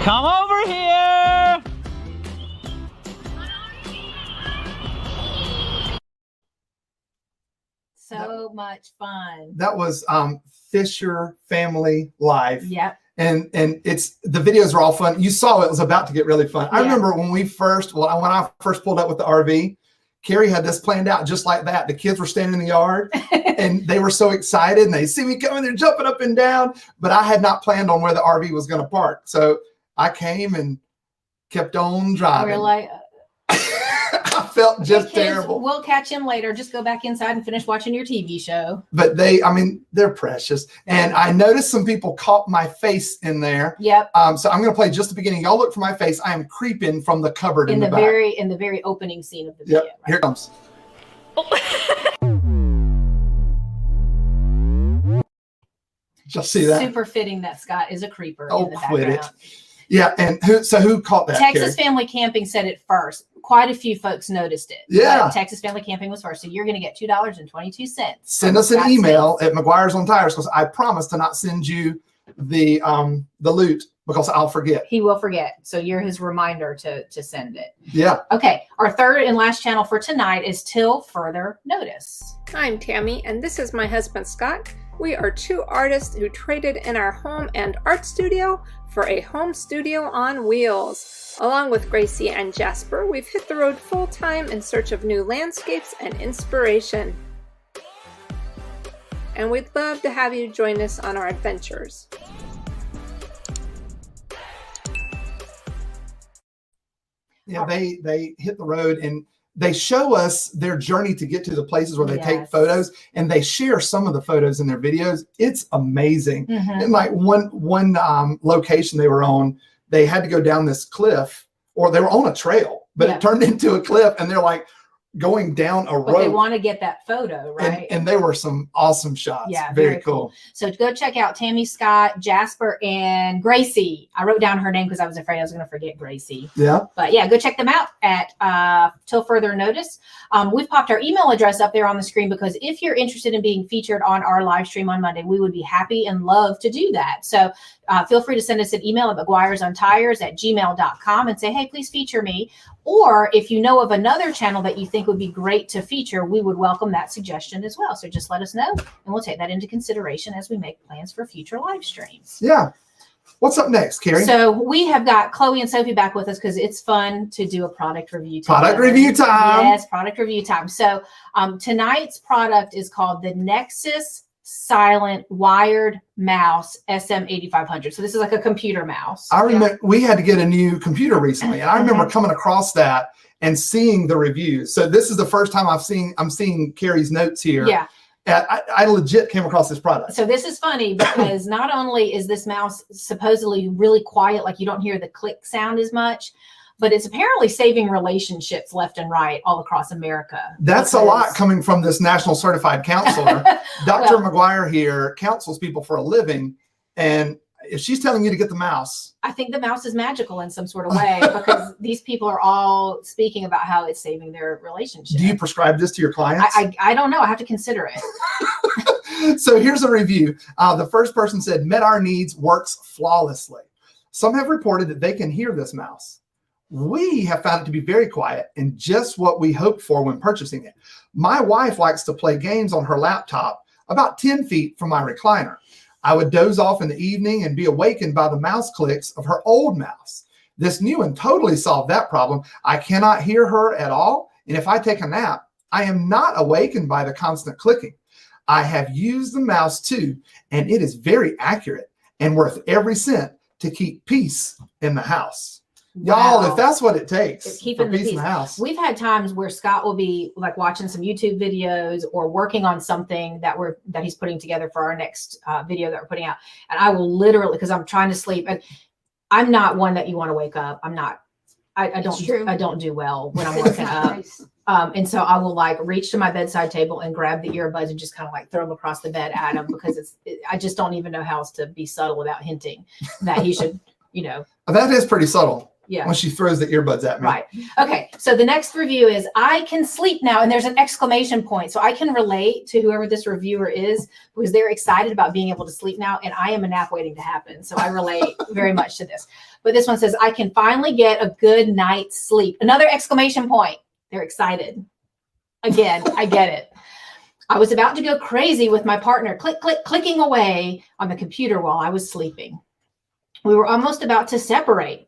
Come over here! So much fun. That was Fisher Family Life. Yep. And the videos are all fun. You saw it was about to get really fun. I remember when I first pulled up with the RV, Carrie had this planned out just like that. The kids were standing in the yard and they were so excited and they see me coming, they're jumping up and down, but I had not planned on where the RV was going to park. So I came and kept on driving. We're like, I felt just hey, kids, terrible. We'll catch him later. Just go back inside and finish watching your TV show. But they're precious. And I noticed some people caught my face in there. Yep. So I'm going to play just the beginning. Y'all look for my face. I am creeping from the cupboard in the back. In the very opening scene of the video. Yep. Here it comes. Just see that. Super fitting that Scott is a creeper. Oh, in the quit background. it. Yeah, and who caught that? Texas Carrie? Family Camping said it first. Quite a few folks noticed it. Yeah. But Texas Family Camping was first. So you're going to get $2.22. Send us an email at McGuire's on Tires because I promise to not send you the loot because I'll forget. He will forget. So you're his reminder to send it. Yeah. Okay. Our third and last channel for tonight is Till Further Notice. I'm Tammy, and this is my husband, Scott. We are two artists who traded in our home and art studio for a home studio on wheels. Along with Gracie and Jasper, we've hit the road full-time in search of new landscapes and inspiration. And we'd love to have you join us on our adventures. Yeah, they hit the road and they show us their journey to get to the places where they take photos, and they share some of the photos in their videos. It's amazing. Mm-hmm. And like one location they were on, they had to go down this cliff, or they were on a trail, but it turned into a cliff, and they're like going down a road. But they want to get that photo, right? And they were some awesome shots. Yeah, very cool. So go check out Tammy, Scott, Jasper, and Gracie. I wrote down her name because I was afraid I was going to forget Gracie. Yeah. But yeah, go check them out at Till Further Notice. We've popped our email address up there on the screen because if you're interested in being featured on our live stream on Monday, we would be happy and love to do that. So feel free to send us an email at McGuire'sOnTires@gmail.com and say, hey, please feature me. Or if you know of another channel that you think would be great to feature, we would welcome that suggestion as well. So just let us know, and we'll take that into consideration as we make plans for future live streams. Yeah. What's up next, Carrie? So we have got Chloe and Sophie back with us because it's fun to do a product review time. Product review time. Yes, product review time. So tonight's product is called the Nexus Silent Wired Mouse SM8500. So this is like a computer mouse. I remember we had to get a new computer recently, and I remember coming across that and seeing the reviews. So this is the first time I'm seeing Carrie's notes here. Yeah. I legit came across this product. So this is funny because not only is this mouse supposedly really quiet, like you don't hear the click sound as much, but it's apparently saving relationships left and right all across America. That's a lot coming from this national certified counselor. Dr. McGuire here counsels people for a living. And if she's telling you to get the mouse, I think the mouse is magical in some sort of way because these people are all speaking about how it's saving their relationship. Do you prescribe this to your clients? I don't know. I have to consider it. So here's a review. The first person said, met our needs, works flawlessly. Some have reported that they can hear this mouse. We have found it to be very quiet and just what we hoped for when purchasing it. My wife likes to play games on her laptop about 10 feet from my recliner. I would doze off in the evening and be awakened by the mouse clicks of her old mouse. This new one totally solved that problem. I cannot hear her at all. And if I take a nap, I am not awakened by the constant clicking. I have used the mouse too, and it is very accurate and worth every cent to keep peace in the house. Y'all, if that's what it takes, keeping the peace in the house. We've had times where Scott will be like watching some YouTube videos or working on something that he's putting together for our next video that we're putting out. And I will literally, because I'm trying to sleep, and I'm not one that you want to wake up. I'm not. I don't do well when I'm waking up. And so I will like reach to my bedside table and grab the earbuds and just kind of like throw them across the bed at him because I just don't even know how else to be subtle without hinting that he should, That is pretty subtle. Yeah. When she throws the earbuds at me. Right. Okay. So the next review is I can sleep now. And there's an exclamation point. So I can relate to whoever this reviewer is because they're excited about being able to sleep now. And I am a nap waiting to happen. So I relate very much to this. But this one says, I can finally get a good night's sleep. Another exclamation point. They're excited. Again, I get it. I was about to go crazy with my partner, clicking away on the computer while I was sleeping. We were almost about to separate,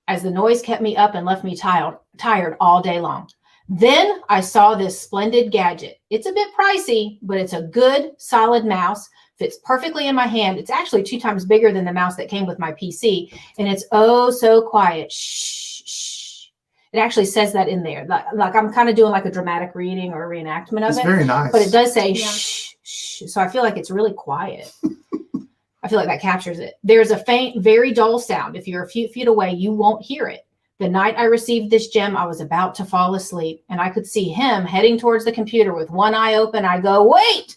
as the noise kept me up and left me tired all day long. Then I saw this splendid gadget. It's a bit pricey, but it's a good, solid mouse. Fits perfectly in my hand. It's actually 2 times bigger than the mouse that came with my PC. And it's oh so quiet. Shh, shh. It actually says that in there. Like I'm kind of doing like a dramatic reading or a reenactment of it. It's very nice. But it does say shh, shh. So I feel like it's really quiet. I feel like that captures it. There's a faint, very dull sound. If you're a few feet away, you won't hear it. The night I received this gem, I was about to fall asleep, and I could see him heading towards the computer with one eye open. I go, wait,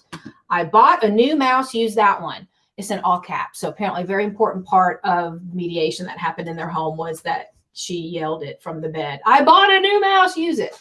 I bought a new mouse, use that one. It's in all caps. So apparently a very important part of mediation that happened in their home was that she yelled it from the bed. I bought a new mouse, use it.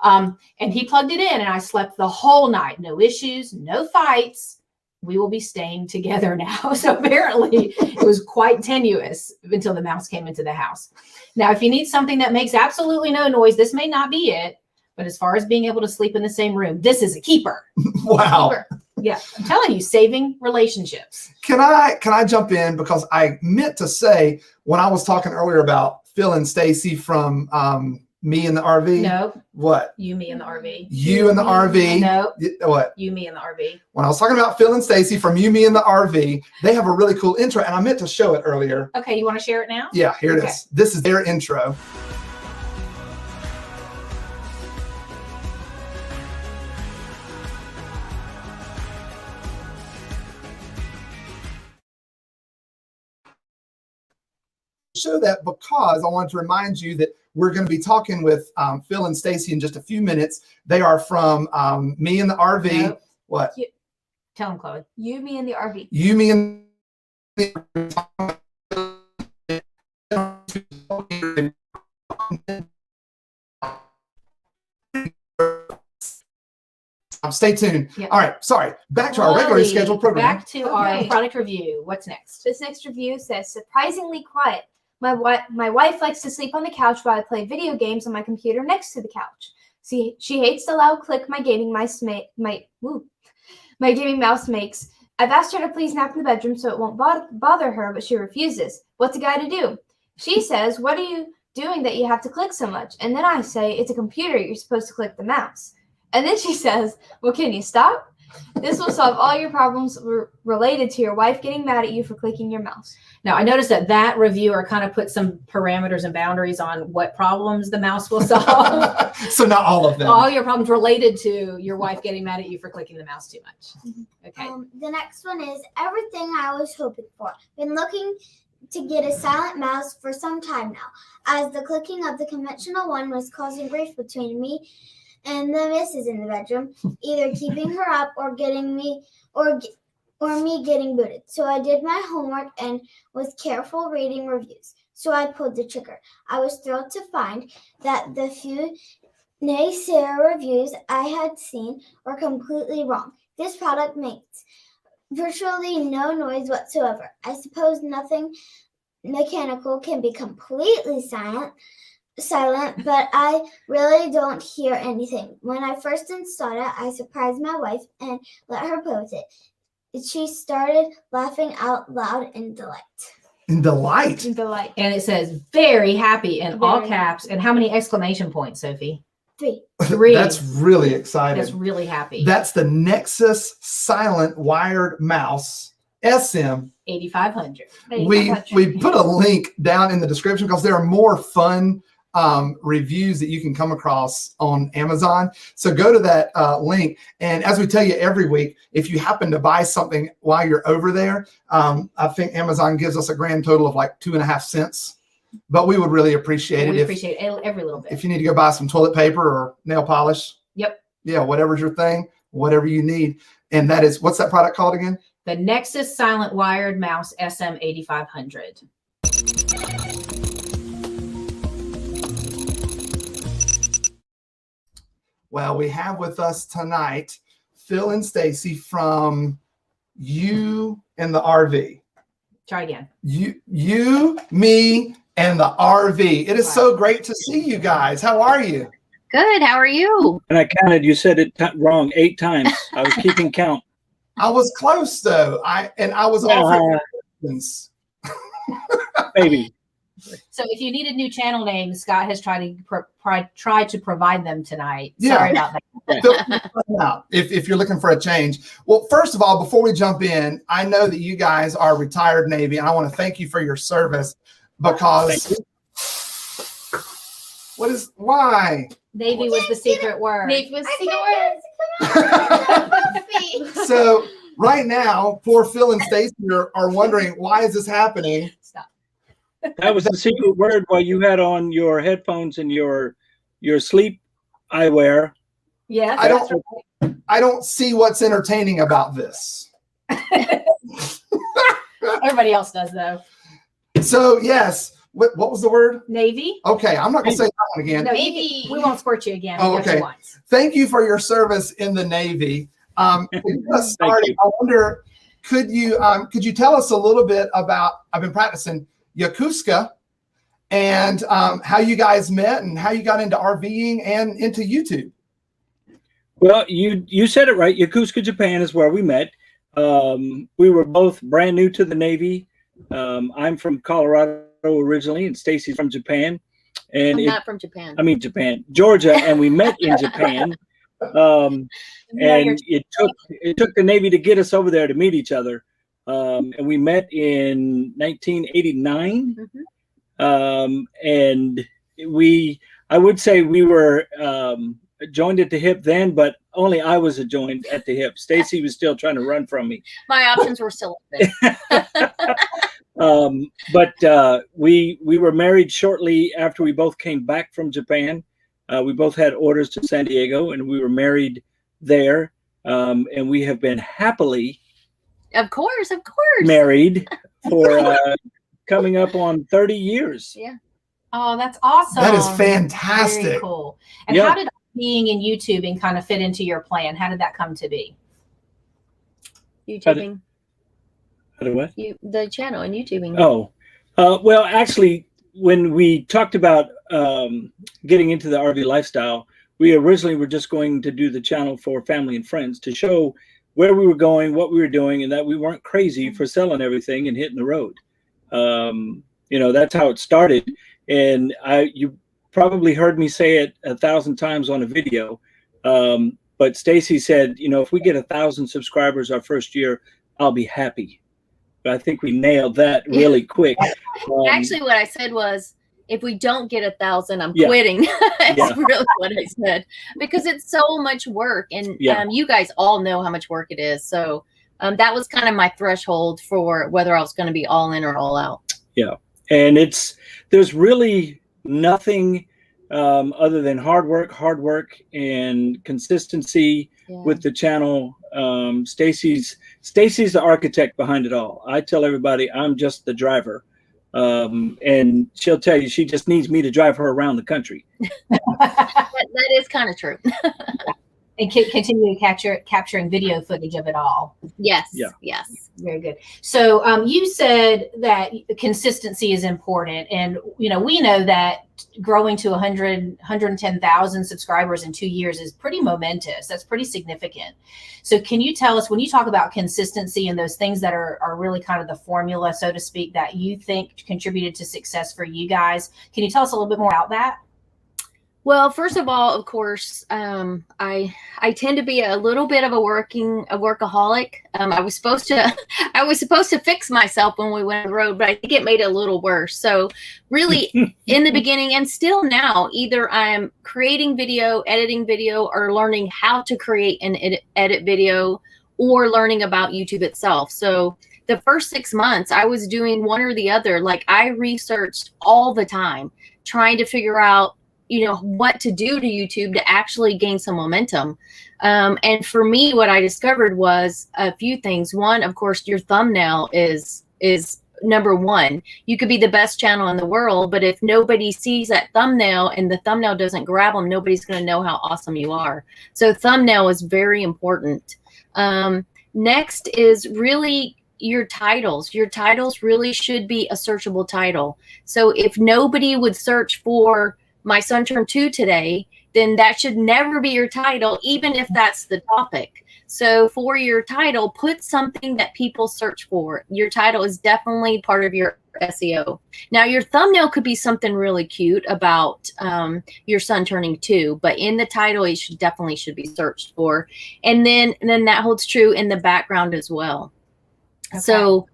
And he plugged it in, and I slept the whole night. No issues, no fights. We will be staying together now. So apparently it was quite tenuous until the mouse came into the house. Now, if you need something that makes absolutely no noise, this may not be it. But as far as being able to sleep in the same room, this is a keeper. Wow. Keeper. Yeah, I'm telling you, saving relationships. Can I jump in? Because I meant to say when I was talking earlier about Phil and Stacy from Me in the RV. No. What? You, me in the RV. You in the RV. No. What? You, me in the RV. When I was talking about Phil and Stacy from You, Me in the RV, they have a really cool intro, and I meant to show it earlier. Okay, you want to share it now? Yeah, here it is. This is their intro. show that because I wanted to remind you that we're going to be talking with Phil and Stacy in just a few minutes. They are from Me and the RV. Nope. What? Tell them, Chloe. You, me, and the RV. You, me, and stay tuned. Yep. All right. Sorry. Back to our regularly scheduled program. Back to our product review. What's next? This next review says, surprisingly quiet. My wife likes to sleep on the couch while I play video games on my computer next to the couch. She hates the loud click my gaming mouse makes. I've asked her to please nap in the bedroom so it won't bother her, but she refuses. What's a guy to do? She says, what are you doing that you have to click so much? And then I say, it's a computer. You're supposed to click the mouse. And then she says, well, can you stop? This will solve all your problems related to your wife getting mad at you for clicking your mouse. Now, I noticed that reviewer kind of put some parameters and boundaries on what problems the mouse will solve. So not all of them. All your problems related to your wife getting mad at you for clicking the mouse too much. Okay. The next one is everything I was hoping for. Been looking to get a silent mouse for some time now, as the clicking of the conventional one was causing grief between me and the missus in the bedroom, either keeping her up or getting me or me getting booted. So I did my homework and was careful reading reviews. So I pulled the trigger. I was thrilled to find that the few naysayer reviews I had seen were completely wrong. This product makes virtually no noise whatsoever. I suppose nothing mechanical can be completely silent, but I really don't hear anything. When I first installed it, I surprised my wife and let her play with it. She started laughing out loud in delight. In delight? In delight. And it says very happy in all caps. And how many exclamation points, Sophie? 3. 3. That's really exciting. That's really happy. That's the Nexus Silent Wired Mouse SM 8500. We put a link down in the description because there are more fun reviews that you can come across on Amazon. So go to that link. And as we tell you every week, if you happen to buy something while you're over there, I think Amazon gives us a grand total of like 2.5 cents. But we would really appreciate it. We appreciate every little bit. If you need to go buy some toilet paper or nail polish. Yep. Yeah, whatever's your thing, whatever you need. And that is, what's that product called again? The Nexus Silent Wired Mouse SM 8500. Well, we have with us tonight Phil and Stacy from You and the RV. Try again. You, me, and the RV. It is so great to see you guys. How are you? Good. How are you? And I counted. You said it wrong 8 times. I was keeping count. I was close though. I was offering maybe. So if you needed new channel names, Scott has tried to provide them tonight. Yeah. Sorry about that. If you're looking for a change. Well, first of all, before we jump in, I know that you guys are retired Navy, and I want to thank you for your service because why? Navy was the secret word. Navy was the secret word. So right now, poor Phil and Stacy are wondering, why is this happening? Stop. That was a secret word while you had on your headphones and your sleep eyewear. Yeah. I don't see what's entertaining about this. Everybody else does though. So yes, what was the word? Navy. Okay, I'm not gonna say that one again. No, we won't squirt you again. Oh, okay. Thank you for your service in the Navy. Just starting, I wonder, could you tell us a little bit about? I've been practicing Yakuska and how you guys met and how you got into RVing and into YouTube. Well, you said it right. Yokosuka, Japan is where we met. We were both brand new to the Navy. I'm from Colorado originally, and Stacy's from Japan. And I'm not from Japan. I mean Japan, Georgia, and we met in Japan. And it took the Navy to get us over there to meet each other. And we met in 1989. Mm-hmm. And I would say we were joined at the hip then, but only I was joined at the hip. Stacy was still trying to run from me. My options were still open. But we were married shortly after we both came back from Japan. We both had orders to San Diego, and we were married there. And we have been happily, of course, married for coming up on 30 years. Yeah. Oh, that's awesome. That is fantastic. Very cool. And Yeah. how did being in YouTubing kind of fit into your plan? How did that come to be? YouTubing. How did what? The channel and YouTubing. Oh, well, actually, when we talked about getting into the RV lifestyle, we originally were just going to do the channel for family and friends to show where we were going, what we were doing, and that we weren't crazy for selling everything and hitting the road. You know, that's how it started. And you probably heard me say it 1,000 times on a video. But Stacy said, you know, if we get 1,000 subscribers our first year, I'll be happy. But I think we nailed that really quick. Actually, what I said was, if we don't get 1,000, I'm Yeah. quitting. That's Yeah. really what I said, because it's so much work, and Yeah. you guys all know how much work it is. So that was kind of my threshold for whether I was going to be all in or all out. Yeah, and there's really nothing other than hard work, and consistency with the channel. Stacy's the architect behind it all. I tell everybody I'm just the driver. And she'll tell you she just needs me to drive her around the country. That is kind of true. And continue capturing video footage of it all. Yes. Yeah. Yes. Very good. So you said that consistency is important. And, you know, we know that growing to 110,000 subscribers in 2 years is pretty momentous. That's pretty significant. So can you tell us, when you talk about consistency and those things that are really kind of the formula, so to speak, that you think contributed to success for you guys, can you tell us a little bit more about that? Well, first of all, of course, I tend to be a little bit of a workaholic. I was supposed to fix myself when we went on the road, but I think it made it a little worse. So really in the beginning and still now, either I'm creating video, editing video, or learning how to create and edit video, or learning about YouTube itself. So the first 6 months I was doing one or the other. Like, I researched all the time, trying to figure out, you know, what to do to YouTube to actually gain some momentum. And for me, what I discovered was a few things. One, of course, your thumbnail is number one. You could be the best channel in the world, but if nobody sees that thumbnail and the thumbnail doesn't grab them, nobody's going to know how awesome you are. So thumbnail is very important. Next is really your titles. Your titles really should be a searchable title. So if nobody would search for "My son turned 2 today," then that should never be your title, even if that's the topic. So for your title, put something that people search for. Your title is definitely part of your SEO. Now, your thumbnail could be something really cute about your son turning 2, but in the title, it definitely should be searched for. And then that holds true in the background as well. Okay.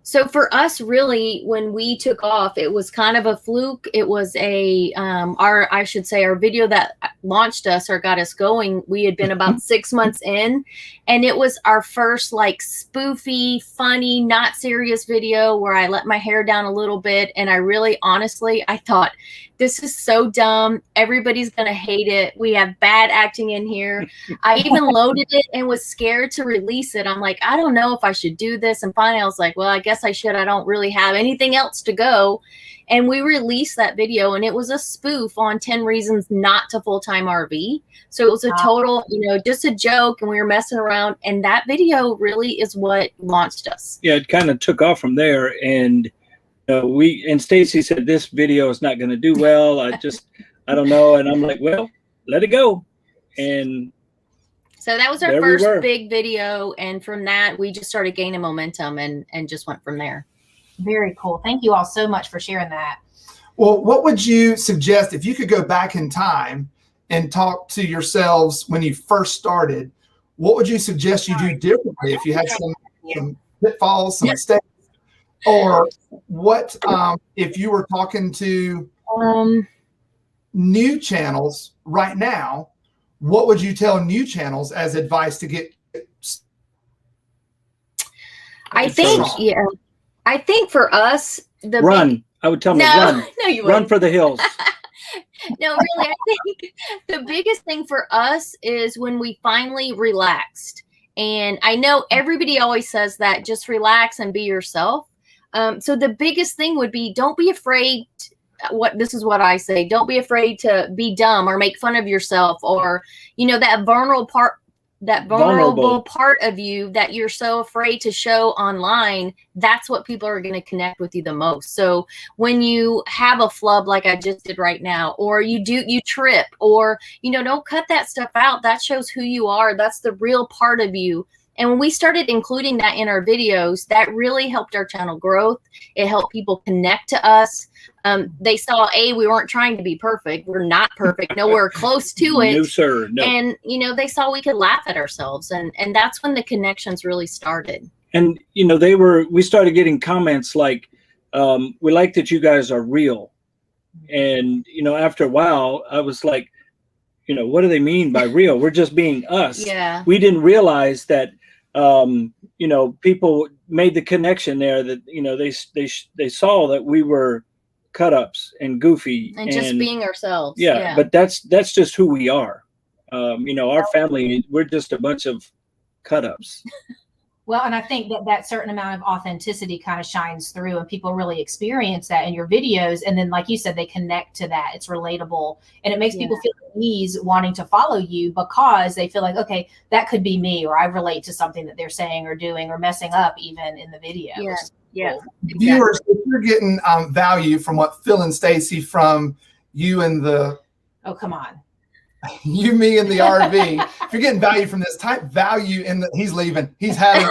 So for us, really, when we took off, it was kind of a fluke. It was our video that launched us or got us going. We had been about 6 months in, and it was our first like spoofy, funny, not serious video where I let my hair down a little bit. And I really, honestly, I thought, this is so dumb. Everybody's going to hate it. We have bad acting in here. I even loaded it and was scared to release it. I'm like, I don't know if I should do this. And finally I was like, well, I guess I should. I don't really have anything else to go. And we released that video, and it was a spoof on 10 reasons not to full-time RV. So it was a total, just a joke, and we were messing around. And that video really is what launched us. Yeah, it kind of took off from there. And Stacy said, this video is not going to do well. I don't know. And I'm like, well, let it go. And so that was our first big video. And from that, we just started gaining momentum and just went from there. Very cool. Thank you all so much for sharing that. Well, what would you suggest if you could go back in time and talk to yourselves when you first started? What would you suggest you do differently if you had some pitfalls, some mistakes? Or what if you were talking to new channels right now, what would you tell new channels as advice to get? I think I think for us, run. I would tell them to run. No, you run wouldn't. for the hills. No, really, I think the biggest thing for us is when we finally relaxed. And I know everybody always says that, just relax and be yourself. So the biggest thing would be, don't be afraid. This is what I say. Don't be afraid to be dumb or make fun of yourself, or, that vulnerable part of you that you're so afraid to show online. That's what people are going to connect with you the most. So when you have a flub like I just did right now, or you trip, or, don't cut that stuff out. That shows who you are. That's the real part of you. And when we started including that in our videos, that really helped our channel growth. It helped people connect to us. They saw, we weren't trying to be perfect. We're not perfect. Nowhere close to it. No, sir. No. And, they saw we could laugh at ourselves. And that's when the connections really started. And, we started getting comments like, we like that you guys are real. And, after a while, I was like, what do they mean by real? We're just being us. Yeah. We didn't realize that, people made the connection there that, they saw that we were cut ups and goofy and just being ourselves. Yeah. But that's just who we are. Our family, we're just a bunch of cut ups. Well, and I think that certain amount of authenticity kind of shines through, and people really experience that in your videos. And then, like you said, they connect to that. It's relatable, and it makes people feel at ease wanting to follow you, because they feel like, okay, that could be me, or I relate to something that they're saying or doing or messing up even in the video. Yeah. Yeah. Exactly. Viewers, if you're getting value from what Phil and Stacy, from you and the come on. You, me, and the RV. If you're getting value from this, type value in the. He's leaving. He's having.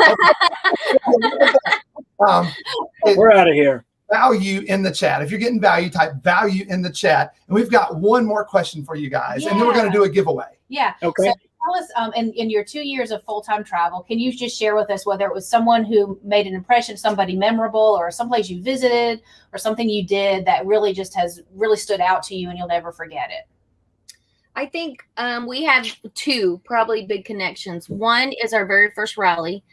We're out of here. Value in the chat. If you're getting value, type value in the chat. And we've got one more question for you guys, and then we're going to do a giveaway. Yeah. Okay. So tell us, in your 2 years of full-time travel, can you just share with us whether it was someone who made an impression, somebody memorable, or someplace you visited, or something you did that really just has really stood out to you and you'll never forget it? I think we have two probably big connections. One is our very first rally.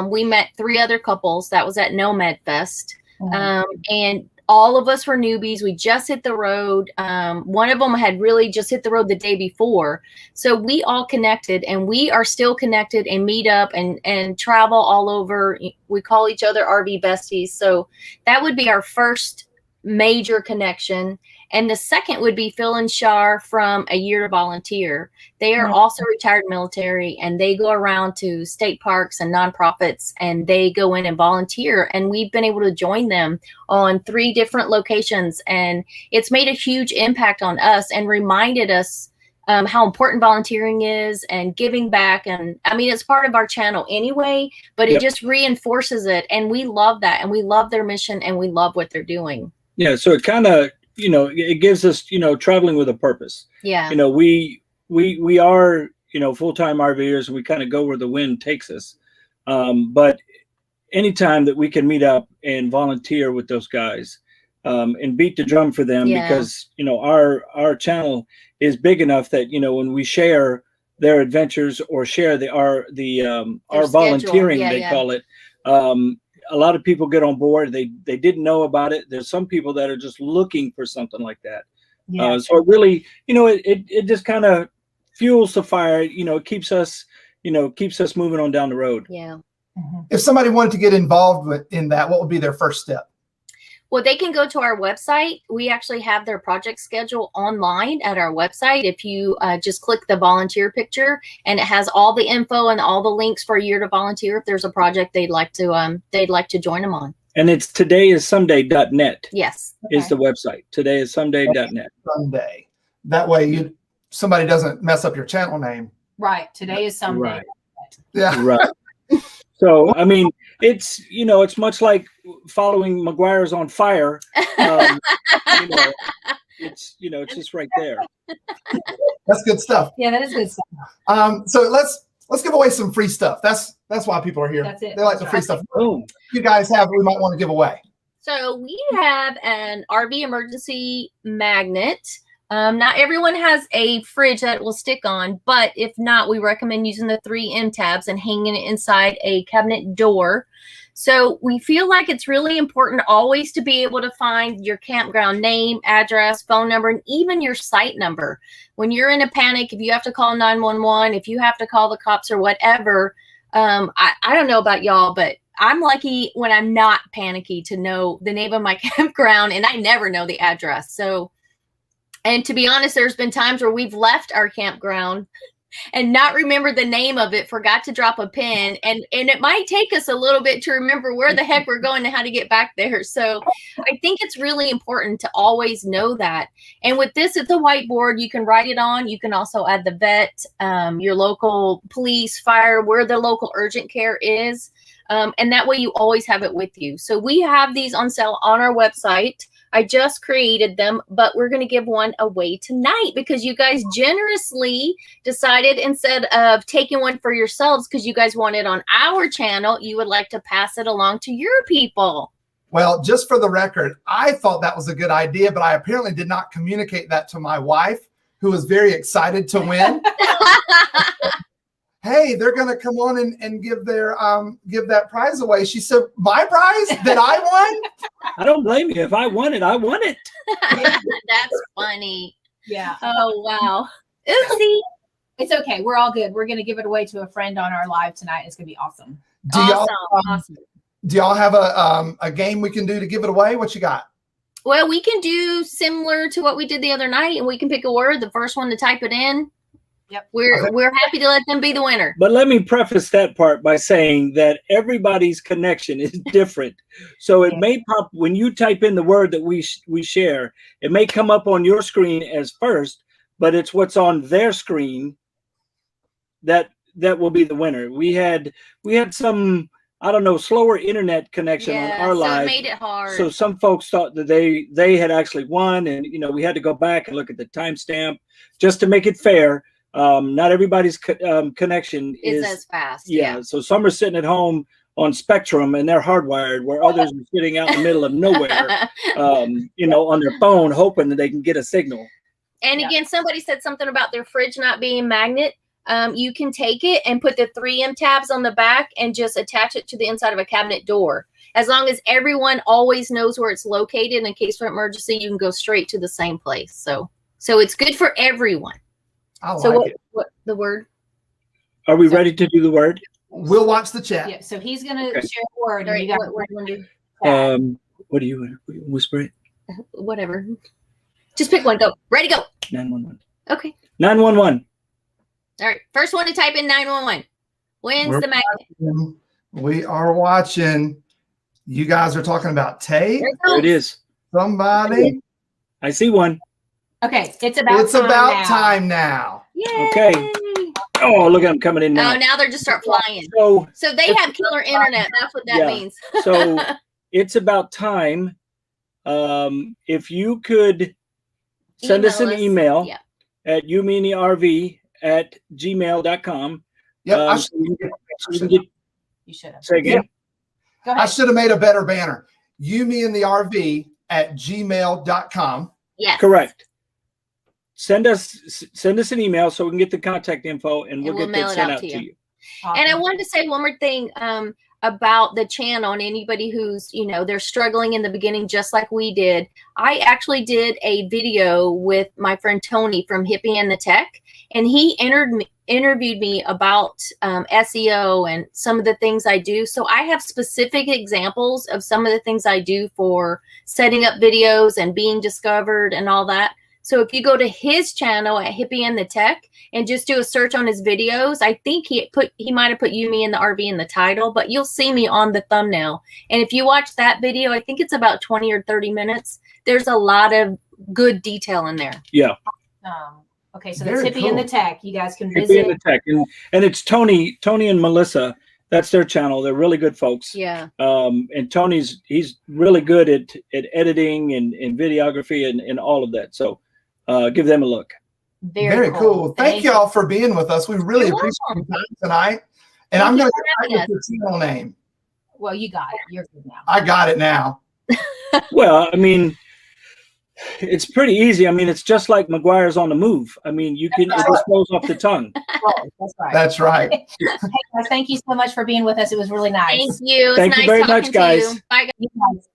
We met 3 other couples. That was at Nomad Fest. And all of us were newbies. We just hit the road. One of them had really just hit the road the day before. So we all connected, and we are still connected and meet up and travel all over. We call each other RV besties. So that would be our first major connection. And the second would be Phil and Shar from A Year to Volunteer. They are also retired military, and they go around to state parks and nonprofits, and they go in and volunteer. And we've been able to join them on 3 different locations. And it's made a huge impact on us and reminded us how important volunteering is and giving back. And I mean, it's part of our channel anyway, but it just reinforces it. And we love that. And we love their mission, and we love what they're doing. Yeah. So it kind of, it gives us, traveling with a purpose. Yeah. We are, full-time RVers, and we kind of go where the wind takes us. But anytime that we can meet up and volunteer with those guys, and beat the drum for them, because, our channel is big enough that, when we share their adventures or share our volunteering, call it, a lot of people get on board. They didn't know about it. There's some people that are just looking for something like that. Yeah. So it really, it just kind of fuels the fire. It keeps us moving on down the road. Yeah. If somebody wanted to get involved in that, what would be their first step? Well, they can go to our website. We actually have their project schedule online at our website. If you just click the volunteer picture, and it has all the info and all the links for A Year to Volunteer if there's a project they'd like to join them on. And it's todayissomeday.net. Yes. Is the website. Todayissomeday.net. Someday. That way somebody doesn't mess up your channel name. Right. Today is someday. Right. Yeah. Right. So, I mean, it's, it's much like following McGuire's on fire. It's just right there. That's good stuff. Yeah, that is good stuff. So let's give away some free stuff. That's why people are here. That's it. They like the free stuff. You guys have, we might want to give away. So we have an RV emergency magnet. Not everyone has a fridge that will stick on, but if not, we recommend using the 3 M tabs and hanging it inside a cabinet door. So we feel like it's really important always to be able to find your campground name, address, phone number, and even your site number. When you're in a panic, if you have to call 911, if you have to call the cops or whatever, I don't know about y'all, but I'm lucky when I'm not panicky to know the name of my campground, and I never know the address. So, and to be honest, there's been times where we've left our campground and not remember the name of it, forgot to drop a pin, and it might take us a little bit to remember where the heck we're going and how to get back there. So I think it's really important to always know that. And with this, it's a whiteboard. You can write it on. You can also add the vet, your local police, fire, where the local urgent care is. And that way you always have it with you. So we have these on sale on our website. I just created them, but we're going to give one away tonight because you guys generously decided, instead of taking one for yourselves because you guys want it on our channel, you would like to pass it along to your people. Well, just for the record, I thought that was a good idea, but I apparently did not communicate that to my wife, who was very excited to win. Hey, they're going to come on and give their give that prize away. She said, my prize that I won? I don't blame you. If I won it, I won it. That's funny. Yeah. Oh, wow. Oopsie. It's okay. We're all good. We're going to give it away to a friend on our live tonight. It's going to be awesome. Do y'all have a game we can do to give it away? What you got? Well, we can do similar to what we did the other night, and we can pick a word, the first one to type it in. Yep. We're happy to let them be the winner. But let me preface that part by saying that everybody's connection is different. So it may pop when you type in the word that we share. It may come up on your screen as first, but it's what's on their screen that will be the winner. We had some, I don't know, slower internet connection on our live. So it made it hard. So some folks thought that they had actually won, and we had to go back and look at the timestamp just to make it fair. Not everybody's connection is as fast. Yeah. So some are sitting at home on Spectrum and they're hardwired, where others are sitting out in the middle of nowhere, on their phone, hoping that they can get a signal. And again, somebody said something about their fridge not being magnet. You can take it and put the 3M tabs on the back and just attach it to the inside of a cabinet door. As long as everyone always knows where it's located, in case of emergency, you can go straight to the same place. So it's good for everyone. What the word? Are we ready to do the word? We'll watch the chat. Yeah. So he's going to share a word. All right, and you got what do you want to do? What do you whisper it? Whatever. Just pick one. Go. Ready, go. 911. Okay. 911. All right. First one to type in 911 wins the magnet. We are watching. You guys are talking about tape. There it is. Somebody. I see one. Okay. It's about time now. Yay. Okay. Oh, look at them coming in now. Oh, now they're just start flying. So they have killer internet. That's what that means. So it's about time. If you could send us an email at youmeandtherv@gmail.com. Yep. You should have. Say again. Go ahead. I should have made a better banner. youmeandtherv@gmail.com. Yes. Correct. Send us an email so we can get the contact info, and we'll get that sent out to you. Awesome. And I wanted to say one more thing about the channel, and anybody who's, they're struggling in the beginning just like we did. I actually did a video with my friend Tony from Hippie and the Tech, and he interviewed me about SEO and some of the things I do. So I have specific examples of some of the things I do for setting up videos and being discovered and all that. So if you go to his channel at Hippie and the Tech and just do a search on his videos, I think he might have put You, Me, and the RV in the title, but you'll see me on the thumbnail. And if you watch that video, I think it's about 20 or 30 minutes. There's a lot of good detail in there. Yeah. Okay, so that's Hippie and the Tech. You guys can visit. Hippie and the Tech, and it's Tony and Melissa. That's their channel. They're really good folks. Yeah. And he's really good at editing and videography and all of that. So give them a look. Very cool. Thank y'all for being with us. We really appreciate your time tonight. And I'm going to get your channel name. Well, you got it. You're good now. I got it now. Well, I mean, It's pretty easy. I mean, it's just like McGuire's on the move. I mean, you can, it just rolls off the tongue. That's right. That's right. Hey, guys, thank you so much for being with us. It was really nice. Thank you. It's Thank you nice very talking much, to guys. you. Bye, guys.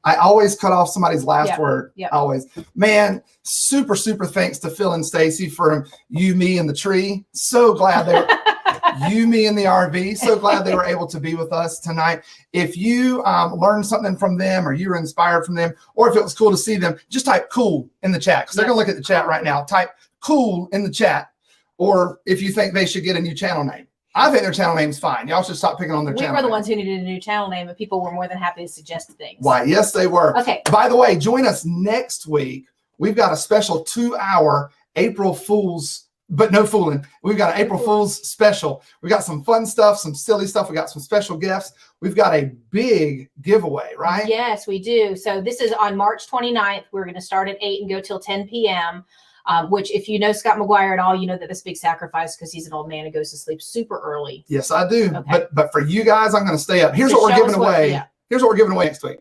I always cut off somebody's last word. Yep. Always. Man, super thanks to Phil and Stacy for You, Me, and the Tree. So glad they were You, Me, and the RV. So glad they were able to be with us tonight. If you learned something from them, or you were inspired from them, or if it was cool to see them, just type cool in the chat, because they're going to look at the chat right now. Type cool in the chat. Or if you think they should get a new channel name. I think their channel name's fine. Y'all should stop picking on their channel We were the name. ones who needed a new channel name, and people were more than happy to suggest things. Why, yes, they were. Okay. By the way, join us next week. We've got a special 2-hour April Fool's, but no fooling. We've got an April Fool's special. We got some fun stuff, some silly stuff. We got some special gifts. We've got a big giveaway, right? Yes, we do. So this is on March 29th. We're going to start at 8 and go till 10 p.m. Which, if you know Scott McGuire at all, you know that this big sacrifice, because he's an old man who goes to sleep super early. Yes, I do. Okay. But for you guys, I'm going to stay up. Here's So what we're show giving us what- away. yeah. Here's what we're giving away next week.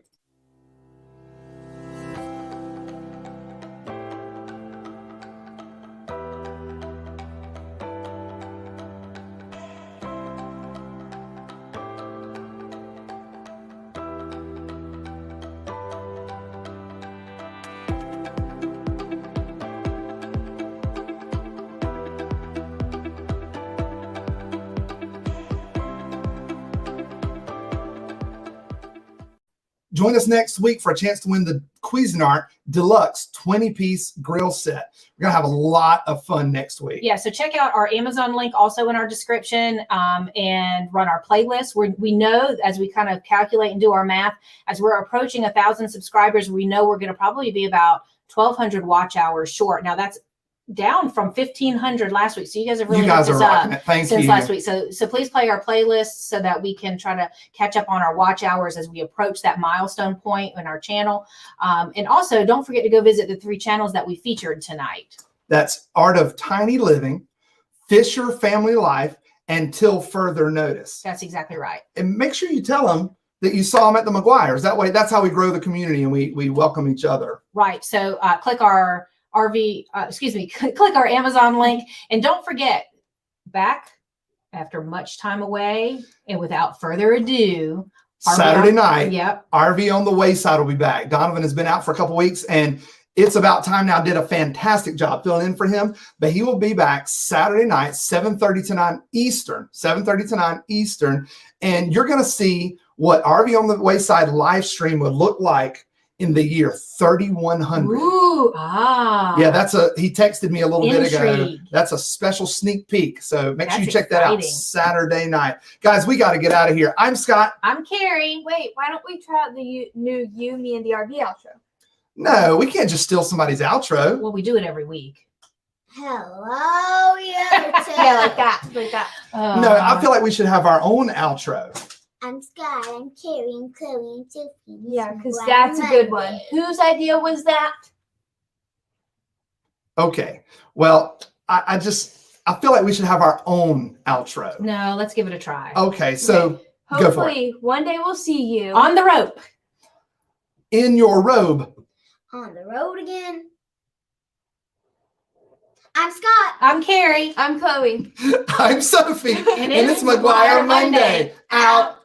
Join us next week for a chance to win the Cuisinart Deluxe 20-piece grill set. We're going to have a lot of fun next week. Yeah, so check out our Amazon link also in our description, and run our playlist. We know, as we kind of calculate and do our math, as we're approaching 1,000 subscribers, we know we're going to probably be about 1,200 watch hours short. Now, that's down from 1,500 last week. So you guys have really hooked us up since last week. So please play our playlist so that we can try to catch up on our watch hours as we approach that milestone point in our channel. And also, don't forget to go visit the 3 channels that we featured tonight. That's Art of Tiny Living, Fisher Family Life, and Till Further Notice. That's exactly right. And make sure you tell them that you saw them at the McGuires. That way, that's how we grow the community, and we welcome each other. Right. So click our click our Amazon link, and don't forget, back after much time away and without further ado, Saturday night, yep, RV on the Wayside will be back. Donovan has been out for a couple weeks, and it's about time now. Did a fantastic job filling in for him, but he will be back Saturday night, 7:30 to 9 Eastern, 7:30 to 9 Eastern, and you're going to see what RV on the Wayside live stream would look like in the year 3100. Ooh, yeah, he texted me a little bit ago. Intrigue. That's a special sneak peek. So make sure you That's check that out exciting. Saturday night. Guys, we got to get out of here. I'm Scott. I'm Carrie. Wait, why don't we try out the new You, Me, and the RV outro? No, we can't just steal somebody's outro. Well, we do it every week. Hello, you two. Yeah, like that. Like that. No, I feel like we should have our own outro. I'm Scott, I'm Carrie, and Chloe, and Sophie. Yeah, because that's a good one. Whose idea was that? Okay. Well, I feel like we should have our own outro. No, let's give it a try. Okay, so go for it. Hopefully, one day we'll see you On the rope. In your robe. On the road again. I'm Scott. I'm Carrie. I'm Chloe. I'm Sophie. And it's McGuire Monday. Out.